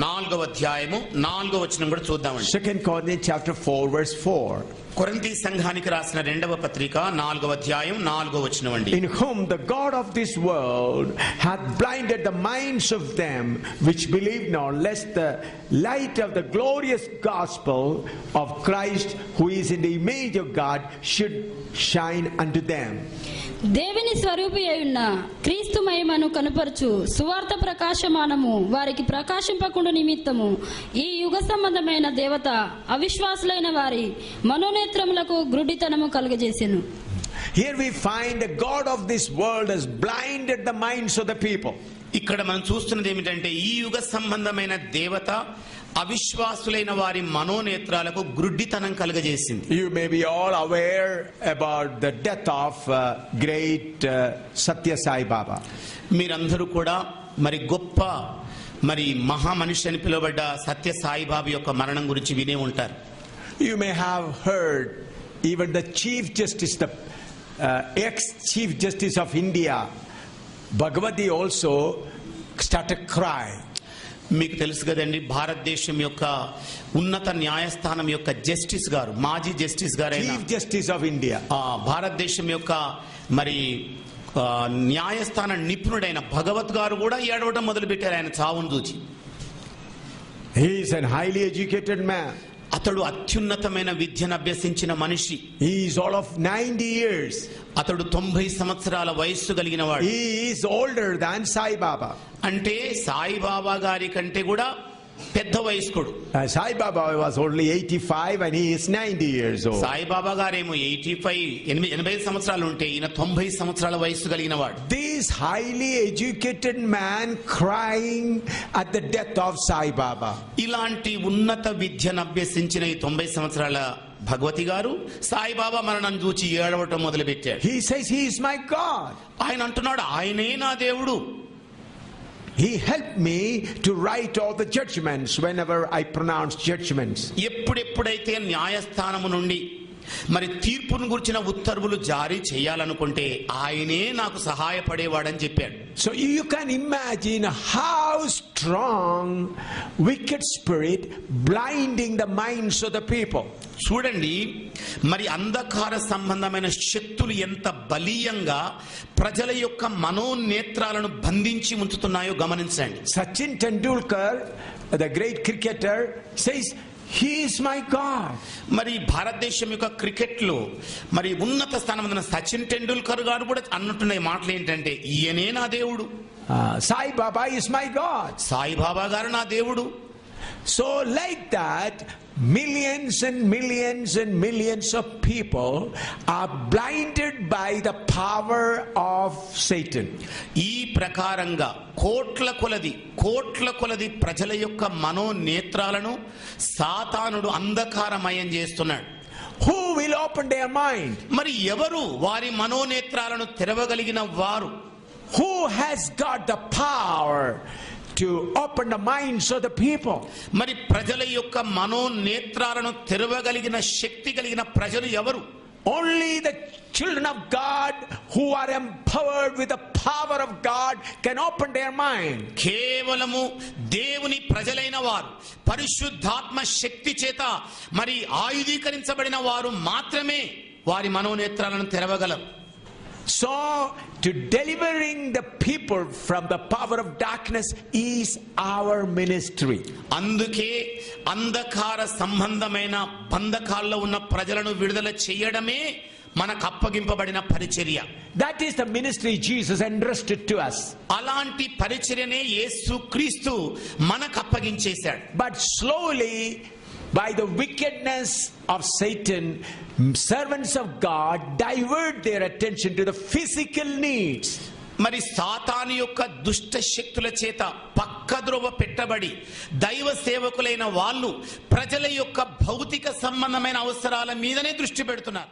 4వ అధ్యాయము 4వ వచనం కూడా చూద్దామండి. 2 Corinthians chapter 4 verse 4. కొరింథీ సంఘానికి రాసిన 2వ పత్రిక 4వ అధ్యాయం 4వ వచనం అండి. In whom the God of this world hath blinded the minds of them which believe not, lest the light of the glorious gospel of Christ, who is in the image of God, should shine unto them. దేవుని స్వరూపి అయ్యున్న క్రీస్తు మహిమను కనుపరచు సువార్త ప్రకాశమానము వారికి ప్రకాశింపకుండా నిమిత్తము ఈ యుగ సంబంధమైన దేవత అవిశ్వాసులైన వారి మనోనేత్రములకు గ్రుడ్డితనము కలుగజేసెను. Here we find the God of this world has blinded the minds of the people. ఇక్కడ మనం చూస్తున్నది ఏమిటంటే, ఈ యుగ సంబంధమైన దేవత అవిశ్వాసులైన వారి మనోనేత్రాలకు గ్రుడ్డితనం కలుగజేసింది. You may be all aware about the death of great Satya Sai Baba. మీరందరూ కూడా మరి గొప్ప మరి మహా మనిషి అని పిలువబడ్డ సత్య సాయిబాబా యొక్క మరణం గురించి వినే ఉంటారు. You may have heard even the Chief Justice, the ex-Chief Justice of India, Bhagwati, also started crying. మీకు తెలుసు కదండి, భారతదేశం యొక్క ఉన్నత న్యాయస్థానం యొక్క జస్టిస్ గారు, మాజీ జస్టిస్ గారైన Chief Justice of India, భారతదేశం యొక్క మరి న్యాయస్థాన నిపుణుడైన భగవత్ గారు కూడా ఏడవడం మొదలు పెట్టారు ఆయన చావును చూచి. He is a highly educated man. అతడు అత్యున్నతమైన విద్యను అభ్యసించిన మనిషి. He is all of 90 years. అతడు 90 సంవత్సరాల వయస్సు కలిగిన వాడు. He is older than Sai Baba. అంటే సాయిబాబా గారి కంటే కూడా పెద్ద వయస్కుడు. Sai Baba was only 85 and he is 90 years old. Saibaba గారేమో 85 సంవత్సరాలు ఉంటే ఈయన 90 సంవత్సరాల వయస్సు కలిగిన వాడు. This highly educated man crying at the death of Sai Baba. ఇలాంటి ఉన్నత విద్యను అభ్యసించిన ఈ 90 సంవత్సరాల భగవతి గారు సాయిబాబా మరణం చూచి ఏడవటం మొదలు పెట్టాడు. He says, he is my God. ఆయన అంటున్నాడు, ఆయనే నా దేవుడు. He helped me to write all the judgments whenever I pronounce judgments. ఎప్పుడైతే న్యాయస్థానము నుండి మరి తీర్పును గురించిన ఉత్తర్వులు జారీ చేయాలనుకుంటే ఆయనే నాకు సహాయపడేవాడని చెప్పాడు. So you can imagine how strong wicked spirit blinding the minds of the people. చూడండి, మరి అంధకార సంబంధమైన శక్తులు ఎంత బలీయంగా ప్రజల యొక్క మనోనేత్రాలను బంధించి ఉంచుతున్నాయో గమనించండి. Sachin Tendulkar, the great cricketer, says, he is my God. మరి భారతదేశం యొక్క క్రికెట్ లో మరి ఉన్నత స్థానం ఉన్న సచిన్ టెండూల్కర్ గారు కూడా అన్నట్టున్న మాటలు ఏంటంటే, ఈయనే నా దేవుడు. Sai Baba is my God. Saibaba గారు నా దేవుడు. So like that, millions and millions and millions of people are blinded by the power of Satan. ఈ ప్రకారంగా కోట్ల కొలది ప్రజల యొక్క మనోనేత్రాలను సాతానుడు అంధకారమయం చేస్తున్నాడు. Who will open their mind? మరి ఎవరు వారి మనోనేత్రాలను తెరవగలిగిన వారు? Who has got the power to open the minds of the people? మరి ప్రజల యొక్క మనోనేత్రాలను తెరవగలిగిన శక్తి కలిగిన ప్రజలు ఎవరు? Only the children of God who are empowered with the power of God can open their mind. కేవలము దేవుని ప్రజలైన వారు పరిశుద్ధాత్మ శక్తి చేత మరి ఆయుధీకరించబడిన వారు మాత్రమే వారి మనోనేత్రాలను తెరవగలరు. So to delivering the people from the power of darkness is our ministry. అందుకే అంధకార సంబంధమైన బంధకాల్లో ఉన్న ప్రజలను విడుదల చేయడమే మనకు అప్పగింపబడిన పరిచర్య. That is the ministry Jesus entrusted to us. అలాంటి పరిచర్యనే యేసుక్రీస్తు మనకు అప్పగించేశాడు. But slowly, by the wickedness of Satan, servants of God divert their attention to the physical needs. మరి సాతాను యొక్క దుష్ట శక్తుల చేత పక్కద్రోవ పెట్టబడి దైవ సేవకులైన వాళ్ళు ప్రజల యొక్క భౌతిక సంబంధమైన అవసరాల మీదనే దృష్టి పెడుతున్నారు.